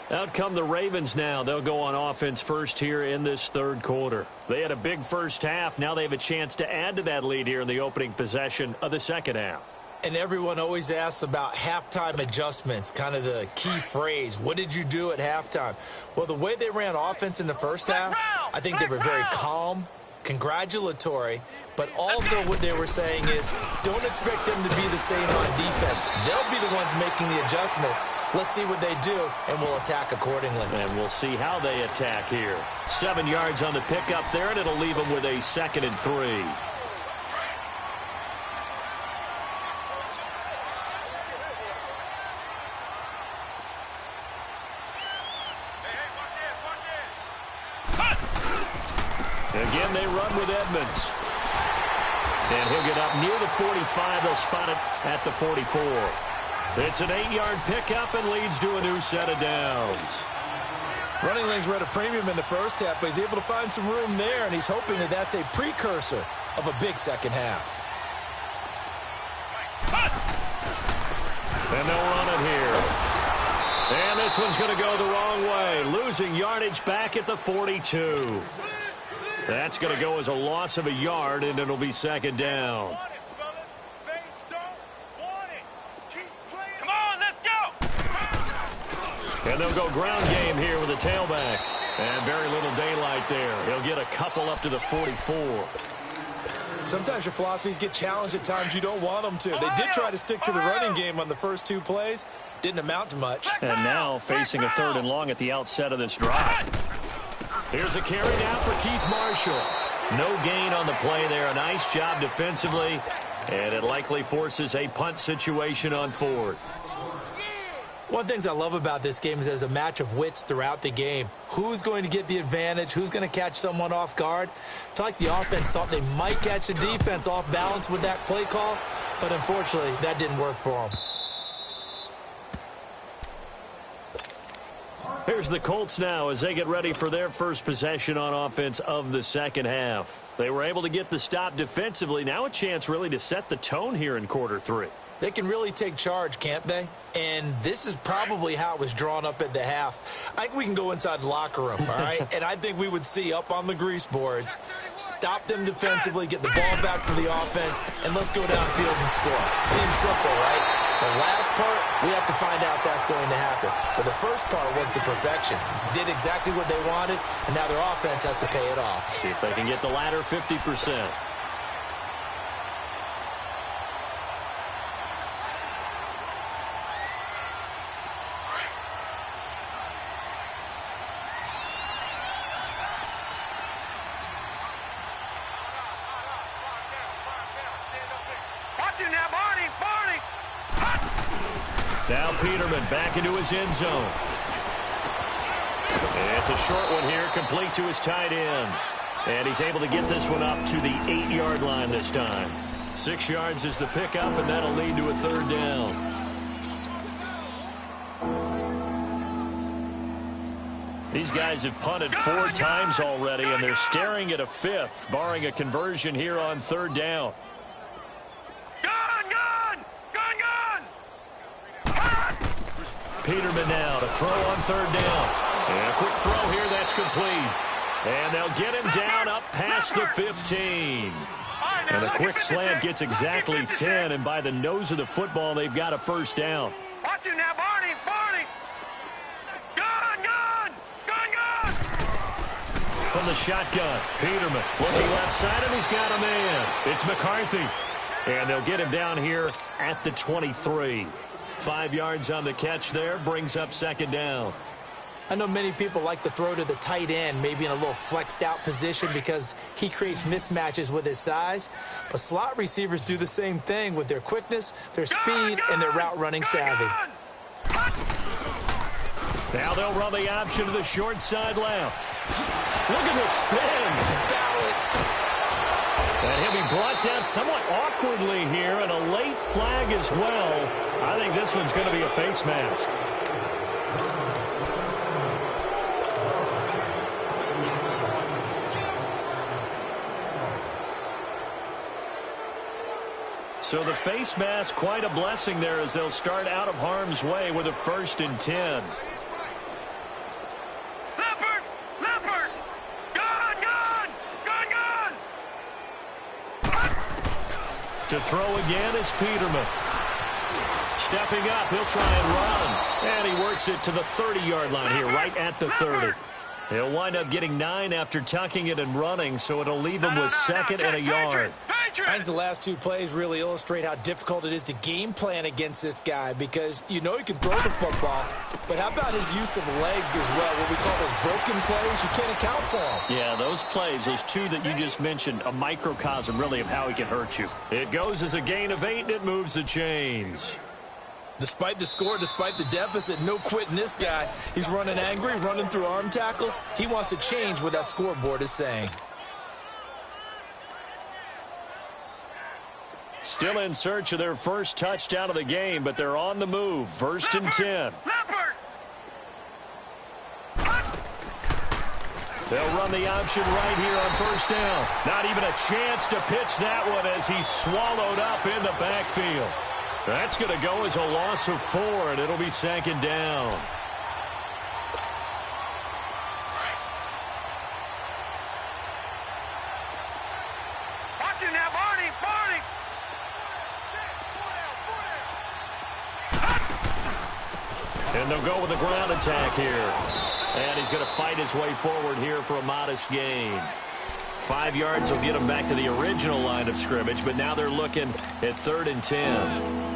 Out come the Ravens now. They'll go on offense first here in this third quarter. They had a big first half. Now they have a chance to add to that lead here in the opening possession of the second half. And everyone always asks about halftime adjustments, kind of the key phrase. What did you do at halftime? Well, the way they ran offense in the first half, I think they were very calm, congratulatory, but also what they were saying is don't expect them to be the same on defense. They'll be the ones making the adjustments. Let's see what they do, and we'll attack accordingly. And we'll see how they attack here. 7 yards on the pickup there, and it'll leave them with a 2nd and 3. Again, they run with Edmonds. And he'll get up near the 45. They'll spot it at the 44. It's an 8-yard pickup and leads to a new set of downs. Running lanes were at a premium in the first half, but he's able to find some room there, and he's hoping that that's a precursor of a big second half. And they'll run it here. And this one's going to go the wrong way. Losing yardage back at the 42. That's going to go as a loss of a yard, and it'll be 2nd down. Come on, let's go! And they'll go ground game here with a tailback. And very little daylight there. He'll get a couple up to the 44. Sometimes your philosophies get challenged at times you don't want them to. They did try to stick to the running game on the first 2 plays. Didn't amount to much. And now facing a 3rd and long at the outset of this drive. Here's a carry now for Keith Marshall. No gain on the play there. A nice job defensively. And it likely forces a punt situation on 4th. One of the things I love about this game is there's a match of wits throughout the game. Who's going to get the advantage? Who's going to catch someone off guard? I feel like the offense thought they might catch the defense off balance with that play call, but unfortunately that didn't work for them. Here's the Colts now as they get ready for their first possession on offense of the second half. They were able to get the stop defensively. Now a chance really to set the tone here in quarter 3. They can really take charge, can't they? And this is probably how it was drawn up at the half. I think we can go inside the locker room, all right? And I think we would see up on the grease boards, stop them defensively, get the ball back for the offense, and let's go downfield and score. Seems simple, right? The last part, we have to find out if that's going to happen. But the first part went to perfection. Did exactly what they wanted, and now their offense has to pay it off. See if they can get the latter 50%. Now Peterman back into his end zone. And it's a short one here, complete to his tight end. And he's able to get this one up to the 8-yard line this time. 6 yards is the pickup, and that'll lead to a 3rd down. These guys have punted 4 times already, and they're staring at a 5th, barring a conversion here on 3rd down. Peterman now to throw on 3rd down. And a quick throw here, that's complete. And they'll get him down up past the 15. And a quick slant gets exactly 10, and by the nose of the football, they've got a 1st down. Watch it now, Barney! Gun! from the shotgun. Peterman looking left side, and he's got a man. It's McCarthy. And they'll get him down here at the 23. 5 yards on the catch there, brings up second down. I know many people like to throw to the tight end, maybe in a little flexed out position because he creates mismatches with his size. But slot receivers do the same thing with their quickness, their speed, and their route running savvy. Now they'll run the option to the short side left. Look at the spin. Balance. And he'll be brought down somewhat awkwardly here, and a late flag as well. I think this one's going to be a face mask. So the face mask, quite a blessing there as they'll start out of harm's way with a 1st and 10. Leopard! Gun! To throw again is Peterman. Stepping up, he'll try and run. And he works it to the 30-yard line here, right at the 30. He'll wind up getting 9 after tucking it and running, so it'll leave him with 2nd and a yard. I think the last 2 plays really illustrate how difficult it is to game plan against this guy because you know he can throw the football, but how about his use of legs as well, what we call those broken plays? You can't account for them. Yeah, those plays, those 2 that you just mentioned, a microcosm really of how he can hurt you. It goes as a gain of 8, and it moves the chains. Despite the score, despite the deficit, no quitting this guy. He's running angry, running through arm tackles. He wants to change what that scoreboard is saying. Still in search of their first touchdown of the game, but they're on the move. 1st and 10. They'll run the option right here on 1st down. Not even a chance to pitch that one as he's swallowed up in the backfield. That's going to go as a loss of 4, and it'll be 2nd down. Watch it now, Barney! And they'll go with the ground attack here. And he's going to fight his way forward here for a modest gain. 5 yards will get him back to the original line of scrimmage, but now they're looking at 3rd and 10.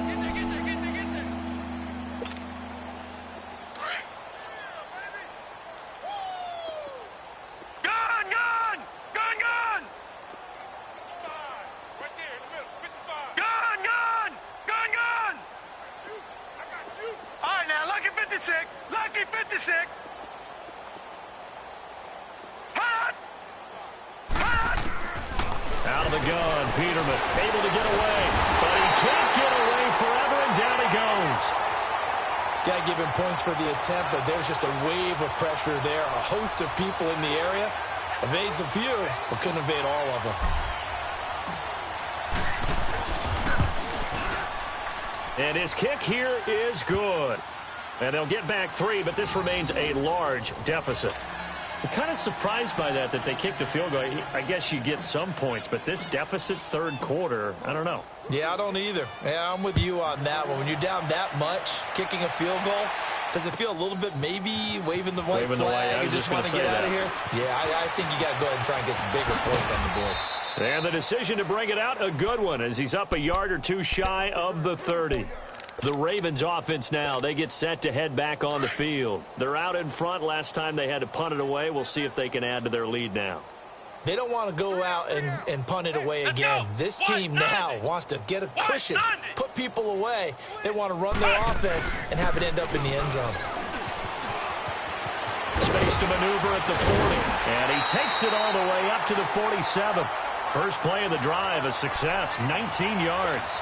Lucky 56. Out of the gun, Peterman able to get away, but he can't get away forever, and down he goes. Got to give him points for the attempt, but there's just a wave of pressure there. A host of people in the area. Evades a few, but couldn't evade all of them. And his kick here is good. And they'll get back 3, but this remains a large deficit. I'm kind of surprised by that they kicked the field goal. I guess you get some points, but this deficit 3rd quarter, I don't know. Yeah, I don't either. Yeah, I'm with you on that one. When you're down that much, kicking a field goal, does it feel a little bit maybe waving the white flag and just want to get out of here? Yeah, I think you got to go ahead and try and get some bigger points on the board. And the decision to bring it out, a good one, as he's up a yard or 2 shy of the 30. The Ravens offense now, they get set to head back on the field. They're out in front. Last time they had to punt it away. We'll see if they can add to their lead now. They don't want to go out and punt it away again. This team now wants to get a cushion, put people away. They want to run their offense and have it end up in the end zone. Space to maneuver at the 40. And he takes it all the way up to the 47. First play of the drive, a success, 19 yards.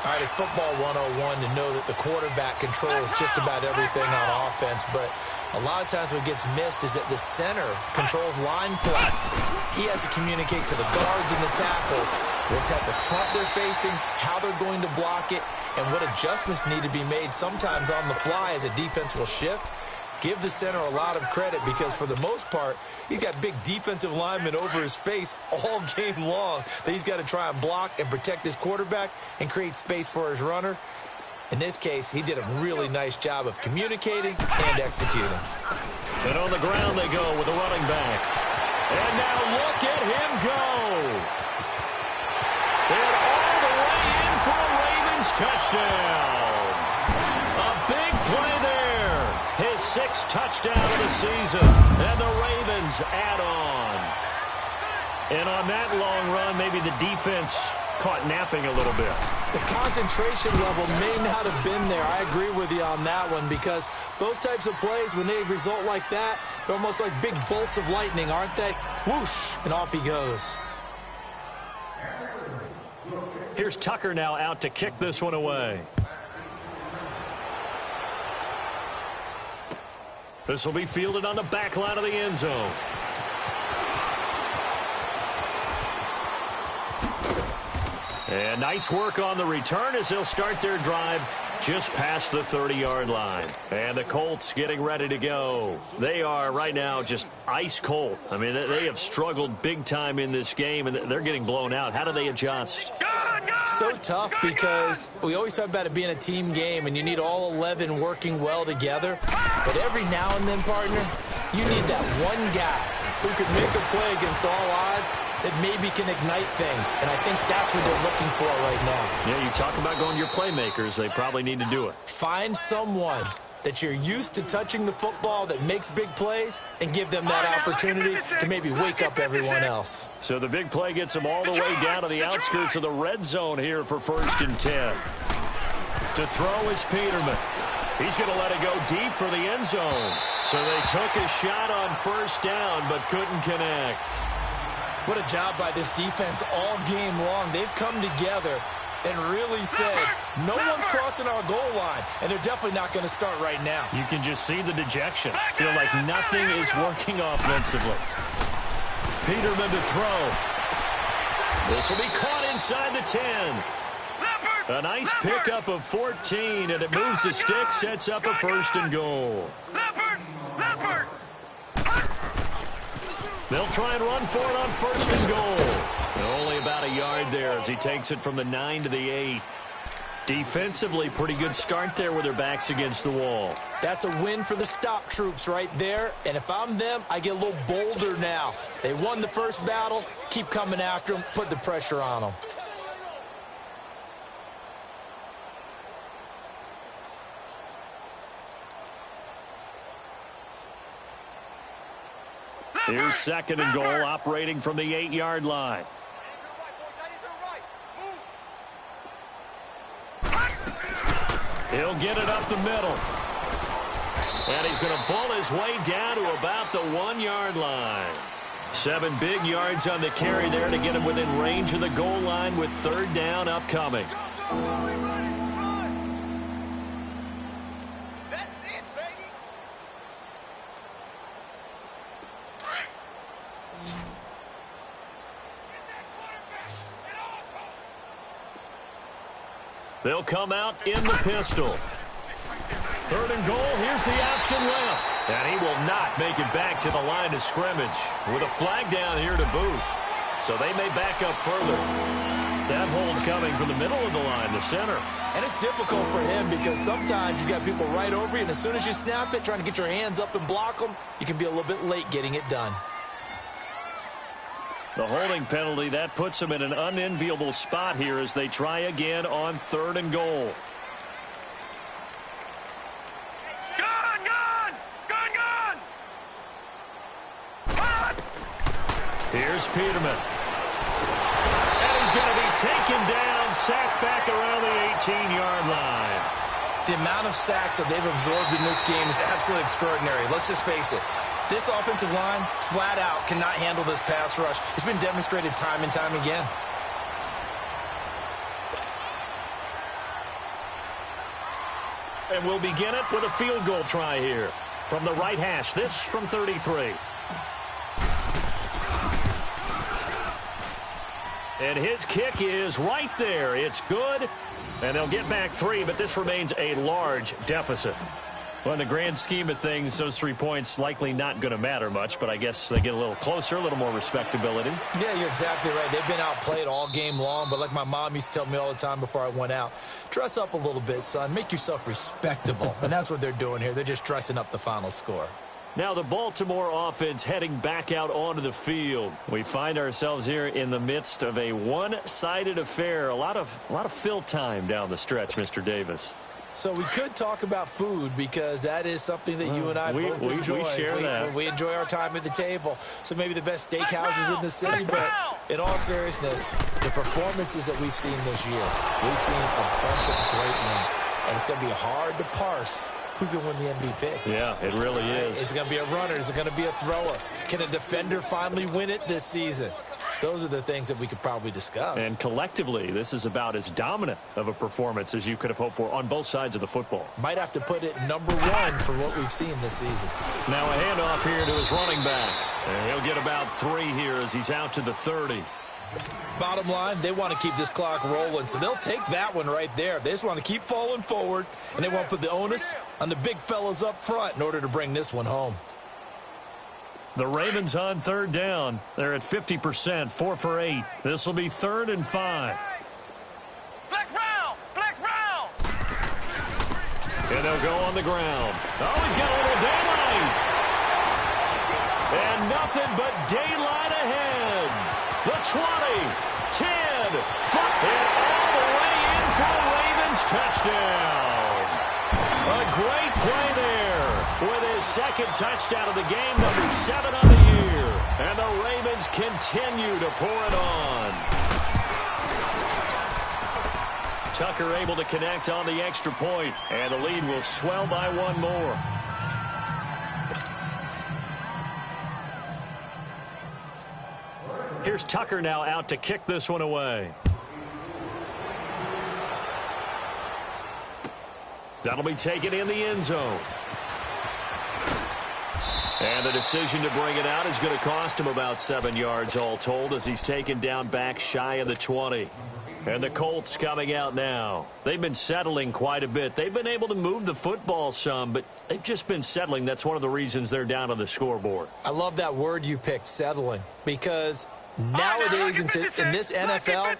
All right, it's football 101 to know that the quarterback controls just about everything on offense, but a lot of times what gets missed is that the center controls line play. He has to communicate to the guards and the tackles what type of front they're facing, how they're going to block it, and what adjustments need to be made sometimes on the fly as a defense will shift. Give the center a lot of credit because for the most part, he's got big defensive linemen over his face all game long that he's got to try and block and protect his quarterback and create space for his runner. In this case, he did a really nice job of communicating and executing. And on the ground they go with the running back. And now look at him go. And all the way in for a Ravens touchdown. A big play there. His 6th touchdown of the season. And the Ravens add on. And on that long run, maybe the defense caught napping a little bit. The concentration level may not have been there. I agree with you on that one, because those types of plays, when they result like that, they're almost like big bolts of lightning, aren't they? Whoosh, and off he goes. Here's Tucker now out to kick this one away. This will be fielded on the back line of the end zone. And nice work on the return as they'll start their drive just past the 30-yard line. And the Colts getting ready to go. They are right now just ice cold. I mean, they have struggled big time in this game, and they're getting blown out. How do they adjust? So tough, because we always talk about it being a team game, and you need all 11 working well together. But every now and then, partner, you need that one guy who could make a play against all odds that maybe can ignite things. And I think that's what they're looking for right now. Yeah, you talk about going to your playmakers. They probably need to do it. Find someone that you're used to touching the football that makes big plays and give them that opportunity to maybe wake up everyone else. So the big play gets them all the way down to the outskirts of the red zone here for 1st and 10. To throw is Peterman. He's going to let it go deep for the end zone. So they took a shot on 1st down but couldn't connect. What a job by this defense all game long. They've come together and really said, no one's crossing our goal line, and they're definitely not going to start right now. You can just see the dejection. Feel like nothing is working offensively. Peterman to throw. This will be caught inside the 10. A nice pickup of 14, and it moves the stick, sets up a 1st and goal. They'll try and run for it on 1st and goal. Only about a yard there as he takes it from the 9 to the 8. Defensively, pretty good start there with their backs against the wall. That's a win for the stop troops right there. And if I'm them, I get a little bolder now. They won the first battle. Keep coming after them. Put the pressure on them. Here's 2nd and goal, operating from the 8-yard line. He'll get it up the middle. And he's going to bull his way down to about the 1-yard line. 7 big yards on the carry there to get him within range of the goal line with 3rd down upcoming. They'll come out in the pistol. 3rd and goal. Here's the option left. And he will not make it back to the line of scrimmage with a flag down here to boot. So they may back up further. That hold coming from the middle of the line, the center. And it's difficult for him because sometimes you've got people right over you, and as soon as you snap it, trying to get your hands up and block them, you can be a little bit late getting it done. The holding penalty, that puts them in an unenviable spot here as they try again on 3rd and goal. Here's Peterman. And he's going to be taken down, sacked back around the 18-yard line. The amount of sacks that they've absorbed in this game is absolutely extraordinary. Let's just face it. This offensive line, flat out, cannot handle this pass rush. It's been demonstrated time and time again. And we'll begin it with a field goal try here. From the right hash, this from 33. And his kick is right there. It's good. And they'll get back 3, but this remains a large deficit. Well, in the grand scheme of things, those 3 points likely not going to matter much, but I guess they get a little closer, a little more respectability. Yeah, you're exactly right. They've been outplayed all game long, but like my mom used to tell me all the time before I went out, dress up a little bit, son. Make yourself respectable. And that's what they're doing here. They're just dressing up the final score. Now the Baltimore offense heading back out onto the field. We find ourselves here in the midst of a one-sided affair. A lot of fill time down the stretch, Mr. Davis. So we could talk about food because that is something that you and I both enjoy. We share that. We enjoy our time at the table. So maybe the best steakhouses in the city, but in all seriousness, the performances that we've seen this year, we've seen a bunch of great ones, and it's going to be hard to parse who's going to win the MVP. Yeah, it really is. Is it going to be a runner? Is it going to be a thrower? Can a defender finally win it this season? Those are the things that we could probably discuss. And collectively, this is about as dominant of a performance as you could have hoped for on both sides of the football. Might have to put it number one for what we've seen this season. Now a handoff here to his running back. And he'll get about 3 here as he's out to the 30. Bottom line, they want to keep this clock rolling, so they'll take that one right there. They just want to keep falling forward, and they want to put the onus on the big fellas up front in order to bring this one home. The Ravens on 3rd down. They're at 50%, 4 for 8. This will be 3rd and 5. Flex round! Flex round! And they'll go on the ground. Oh, he's got a little daylight. And nothing but daylight ahead. The 20, 10, 5, and all the way in for a Ravens touchdown. A great play there with his second touchdown of the game, number 7 on the year. And the Ravens continue to pour it on. Tucker able to connect on the extra point, and the lead will swell by 1 more. Here's Tucker now out to kick this one away. That'll be taken in the end zone. And the decision to bring it out is going to cost him about 7 yards all told as he's taken down back shy of the 20. And the Colts coming out now. They've been settling quite a bit. They've been able to move the football some, but they've just been settling. That's one of the reasons they're down on the scoreboard. I love that word you picked, settling, because nowadays in this NFL,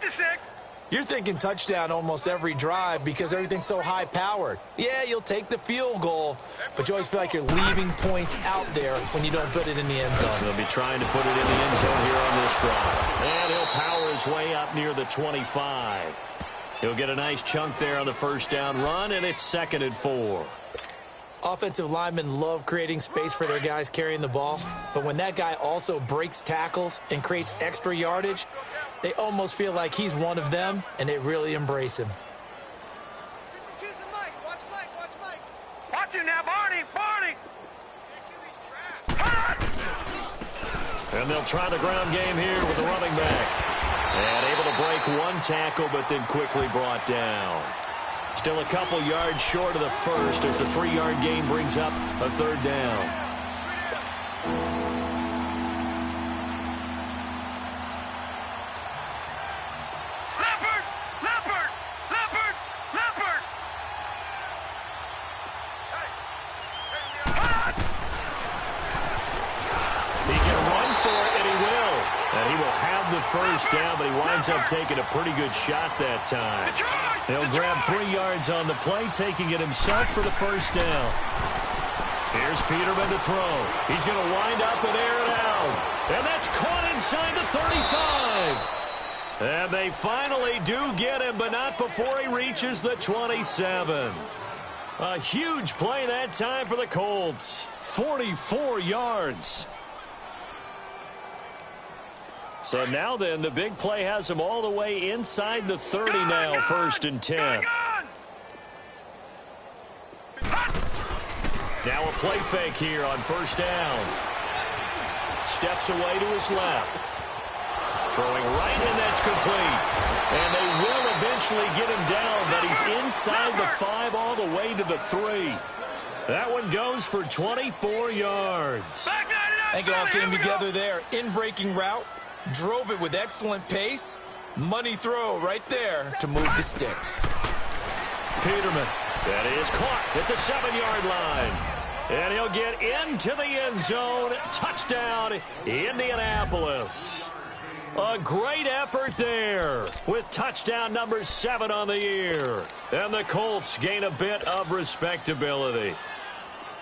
you're thinking touchdown almost every drive because everything's so high-powered. Yeah, you'll take the field goal, but you always feel like you're leaving points out there when you don't put it in the end zone. They'll be trying to put it in the end zone here on this drive. And he'll power his way up near the 25. He'll get a nice chunk there on the first down run, and it's 2nd and 4. Offensive linemen love creating space for their guys carrying the ball, but when that guy also breaks tackles and creates extra yardage, they almost feel like he's one of them, and they really embrace him. Watch him now, Barney! Barney! And they'll try the ground game here with the running back. And able to break 1 tackle, but then quickly brought down. Still a couple yards short of the first as the 3-yard gain brings up a 3rd down. Leopard! Leopard! Leopard! Leopard! He can run for it, and he will. And he will have the first down, but he winds up taking a pretty good shot that time. He'll grab 3 yards on the play, taking it himself for the first down. Here's Peterman to throw. He's going to wind up and air it out. And that's caught inside the 35. And they finally do get him, but not before he reaches the 27. A huge play that time for the Colts. 44 yards. So now then, the big play has him all the way inside the 30 now, 1st and 10. Now a play fake here on 1st down. Steps away to his left. Throwing right, and that's complete. And they will eventually get him down, but he's inside the 5 all the way to the 3. That one goes for 24 yards. I think it all came together there. In-breaking route. Drove it with excellent pace. Money throw right there to move the sticks. Peterman. That is caught at the 7-yard line. And he'll get into the end zone. Touchdown, Indianapolis. A great effort there with touchdown number 7 on the year. And the Colts gain a bit of respectability.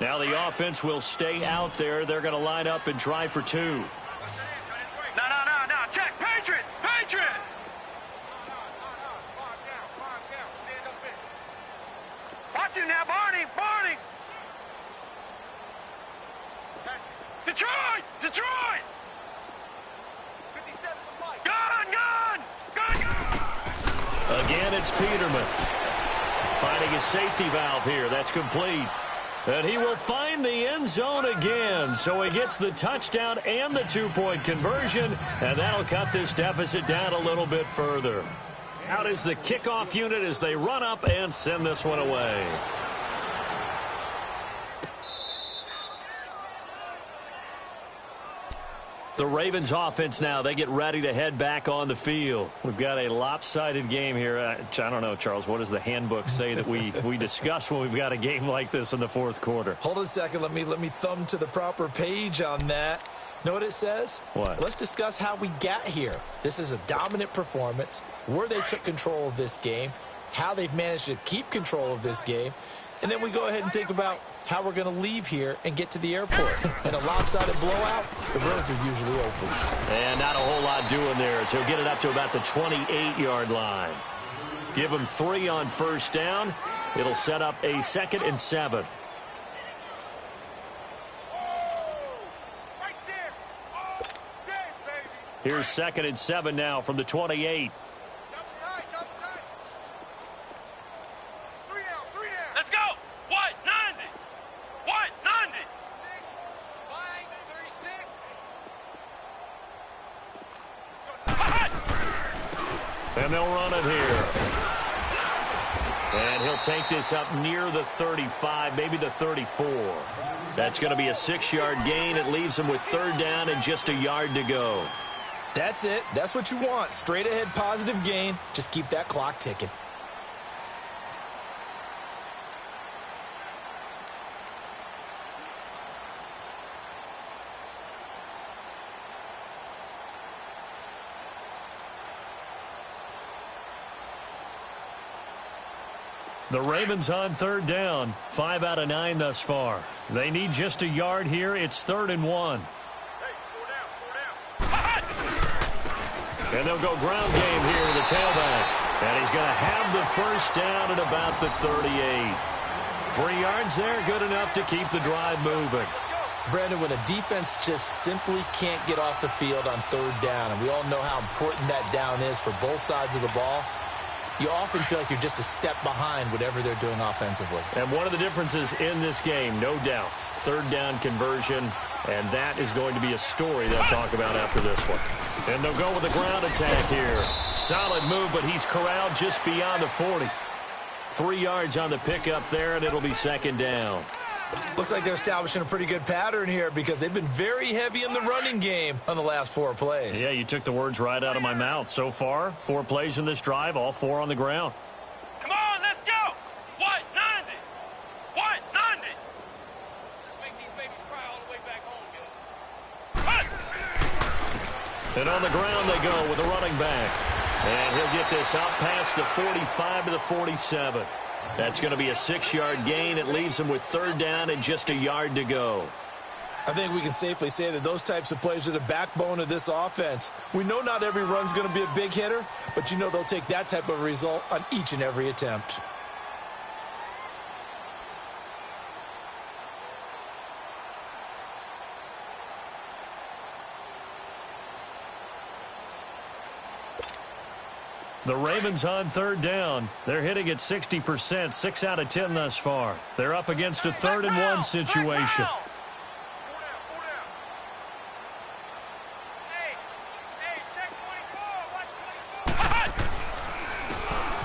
Now the offense will stay out there. They're going to line up and try for two. No. Check. Patriot. Watch you now, Barney. Detroit. 57 Gun. Again, it's Peterman. Finding a safety valve here. That's complete. And he will find the end zone again. So he gets the touchdown and the two-point conversion, and that'll cut this deficit down a little bit further. Out is the kickoff unit as they run up and send this one away. The Ravens offense now, they get ready to head back on the field. We've got a lopsided game here. I don't know, Charles, what does the handbook say that we discuss when we've got a game like this in the fourth quarter? Hold on a second. Let me thumb to the proper page on that. Know what it says? What? Let's discuss how we got here. This is a dominant performance, where they took control of this game, how they've managed to keep control of this game, and then we go ahead and think about how we're going to leave here and get to the airport. In a lopsided blowout, the roads are usually open. And not a whole lot doing there, so he'll get it up to about the 28-yard line. Give him 3 on first down. It'll set up a 2nd and 7. Here's 2nd and 7 now from the 28. Let's go. What? 90. And they'll run it here. And he'll take this up near the 35, maybe the 34. That's going to be a 6-yard gain. It leaves him with 3rd down and just a yard to go. That's it. That's what you want. Straight ahead positive gain. Just keep that clock ticking. The Ravens on 3rd down. 5 out of 9 thus far. They need just a yard here. It's 3rd and 1. And they'll go ground game here with the tailback. And he's going to have the first down at about the 38. 3 yards there, good enough to keep the drive moving. Brandon, when a defense just simply can't get off the field on 3rd down, and we all know how important that down is for both sides of the ball, you often feel like you're just a step behind whatever they're doing offensively. And one of the differences in this game, no doubt, 3rd down conversion, and that is going to be a story they'll talk about after this one. And they'll go with a ground attack here. Solid move, but he's corralled just beyond the 40. 3 yards on the pickup there, and it'll be 2nd down. Looks like they're establishing a pretty good pattern here because they've been very heavy in the running game on the last 4 plays. Yeah, you took the words right out of my mouth. So far, 4 plays in this drive, all 4 on the ground. Come on, let's go. What? 90. What? 90. Let's make these babies cry all the way back home, yo. And on the ground they go with a running back. And he'll get this out past the 45 to the 47. That's going to be a 6-yard gain. It leaves him with 3rd down and just a yard to go. I think we can safely say that those types of plays are the backbone of this offense. We know not every run's going to be a big hitter, but you know they'll take that type of result on each and every attempt. The Ravens on 3rd down. They're hitting at 60%, 6 out of 10 thus far. They're up against a 3rd and 1 situation.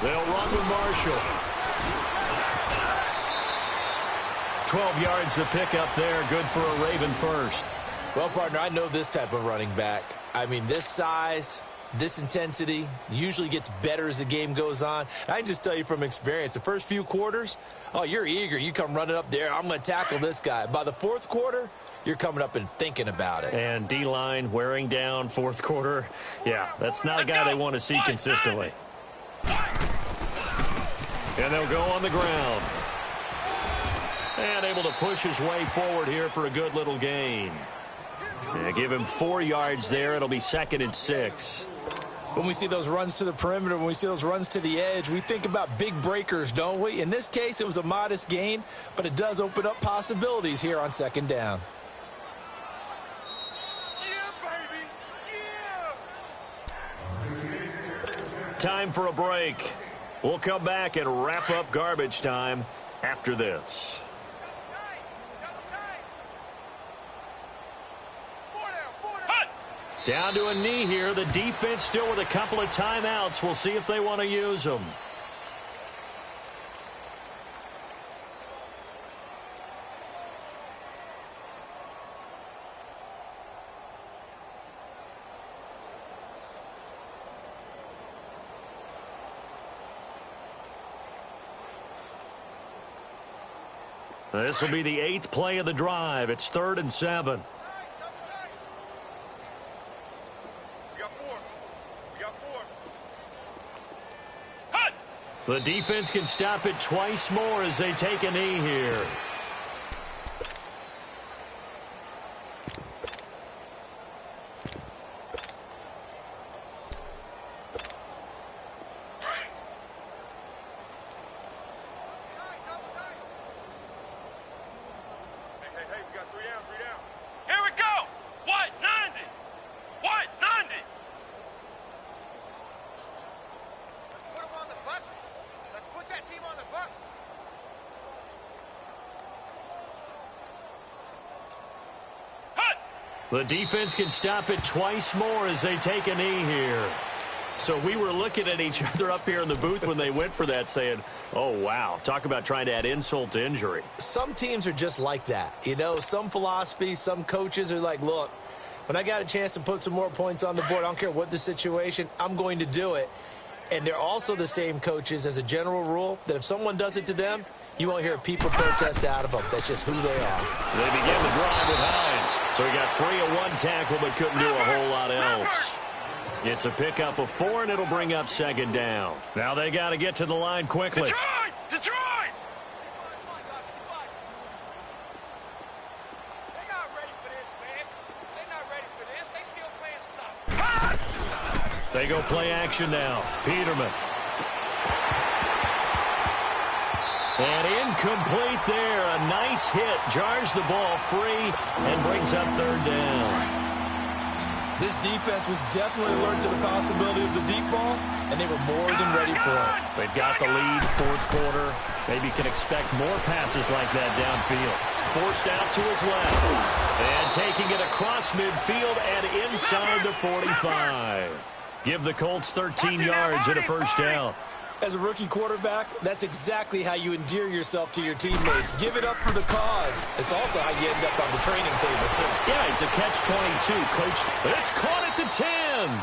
They'll run with Marshall. 12 yards to pick up there. Good for a Raven first. Well, partner, I know this type of running back. I mean, this size, this intensity usually gets better as the game goes on. I can just tell you from experience, the first few quarters, oh, you're eager. You come running up there. I'm going to tackle this guy. By the 4th quarter, you're coming up and thinking about it. And D-line wearing down 4th quarter. Yeah, that's not a guy they want to see consistently. And they'll go on the ground. And able to push his way forward here for a good little gain. Yeah, give him 4 yards there. It'll be 2nd and 6. When we see those runs to the perimeter, when we see those runs to the edge, we think about big breakers, don't we? In this case, it was a modest gain, but it does open up possibilities here on 2nd down. Time for a break. We'll come back and wrap up garbage time after this. Down to a knee here. The defense still with a couple of timeouts. We'll see if they want to use them. This will be the 8th play of the drive. It's 3rd and 7. The defense can stop it twice more as they take a knee here. The defense can stop it twice more as they take a knee here. So we were looking at each other up here in the booth when they went for that saying, oh, wow, talk about trying to add insult to injury. Some teams are just like that. You know, some philosophies, some coaches are like, look, when I got a chance to put some more points on the board, I don't care what the situation, I'm going to do it. And they're also the same coaches as a general rule that if someone does it to them, you won't hear people protest out of them. That's just who they are. They begin the drive with Hines. So he got free of 1 tackle but couldn't do a whole lot else. It's a pickup of 4, and it'll bring up 2nd down. Now they got to get to the line quickly. Detroit! They're not ready for this, man. They're not ready for this. They still playing soft. They go play action now. Peterman. And incomplete there. A nice hit. Jars the ball free and brings up 3rd down. This defense was definitely alert to the possibility of the deep ball, and they were more than ready for it. They've got the lead, 4th quarter. Maybe can expect more passes like that downfield. Forced out to his left. And taking it across midfield and inside the 45. Give the Colts 13 yards and a 1st down. As a rookie quarterback, that's exactly how you endear yourself to your teammates. Give it up for the cause. It's also how you end up on the training table, too. Yeah, it's a catch-22, coach. But it's caught at the 10.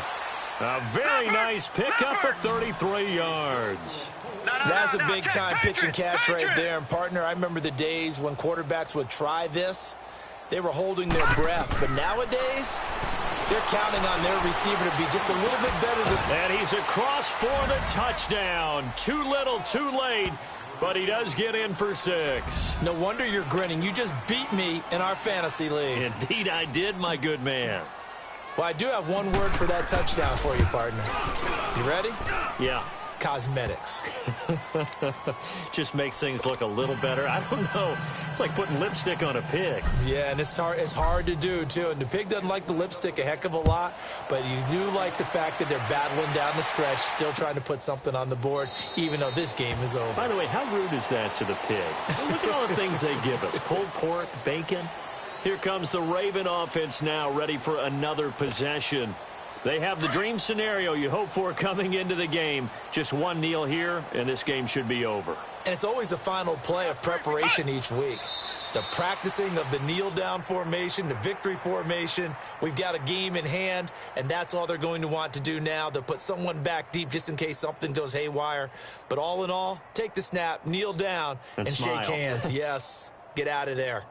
A very nice pickup of 33 yards. That's a big-time pitch and catch right there. And, partner, I remember the days when quarterbacks would try this. They were holding their breath. But nowadays, they're counting on their receiver to be just a little bit better than... And he's across for the touchdown. Too little, too late. But he does get in for 6. No wonder you're grinning. You just beat me in our fantasy league. Indeed I did, my good man. Well, I do have one word for that touchdown for you, partner. You ready? Yeah. Cosmetics. Just makes things look a little better. I don't know. It's like putting lipstick on a pig. Yeah, and it's hard to do, too. And the pig doesn't like the lipstick a heck of a lot, but you do like the fact that they're battling down the stretch, still trying to put something on the board, even though this game is over. By the way, how rude is that to the pig? Look at all the things they give us. Pulled pork, bacon. Here comes the Raven offense now, ready for another possession. They have the dream scenario you hope for coming into the game. Just one kneel here, and this game should be over. And it's always the final play of preparation each week. The practicing of the kneel-down formation, the victory formation. We've got a game in hand, and that's all they're going to want to do now. They'll put someone back deep just in case something goes haywire. But all in all, take the snap, kneel down, and shake hands. Yes, get out of there.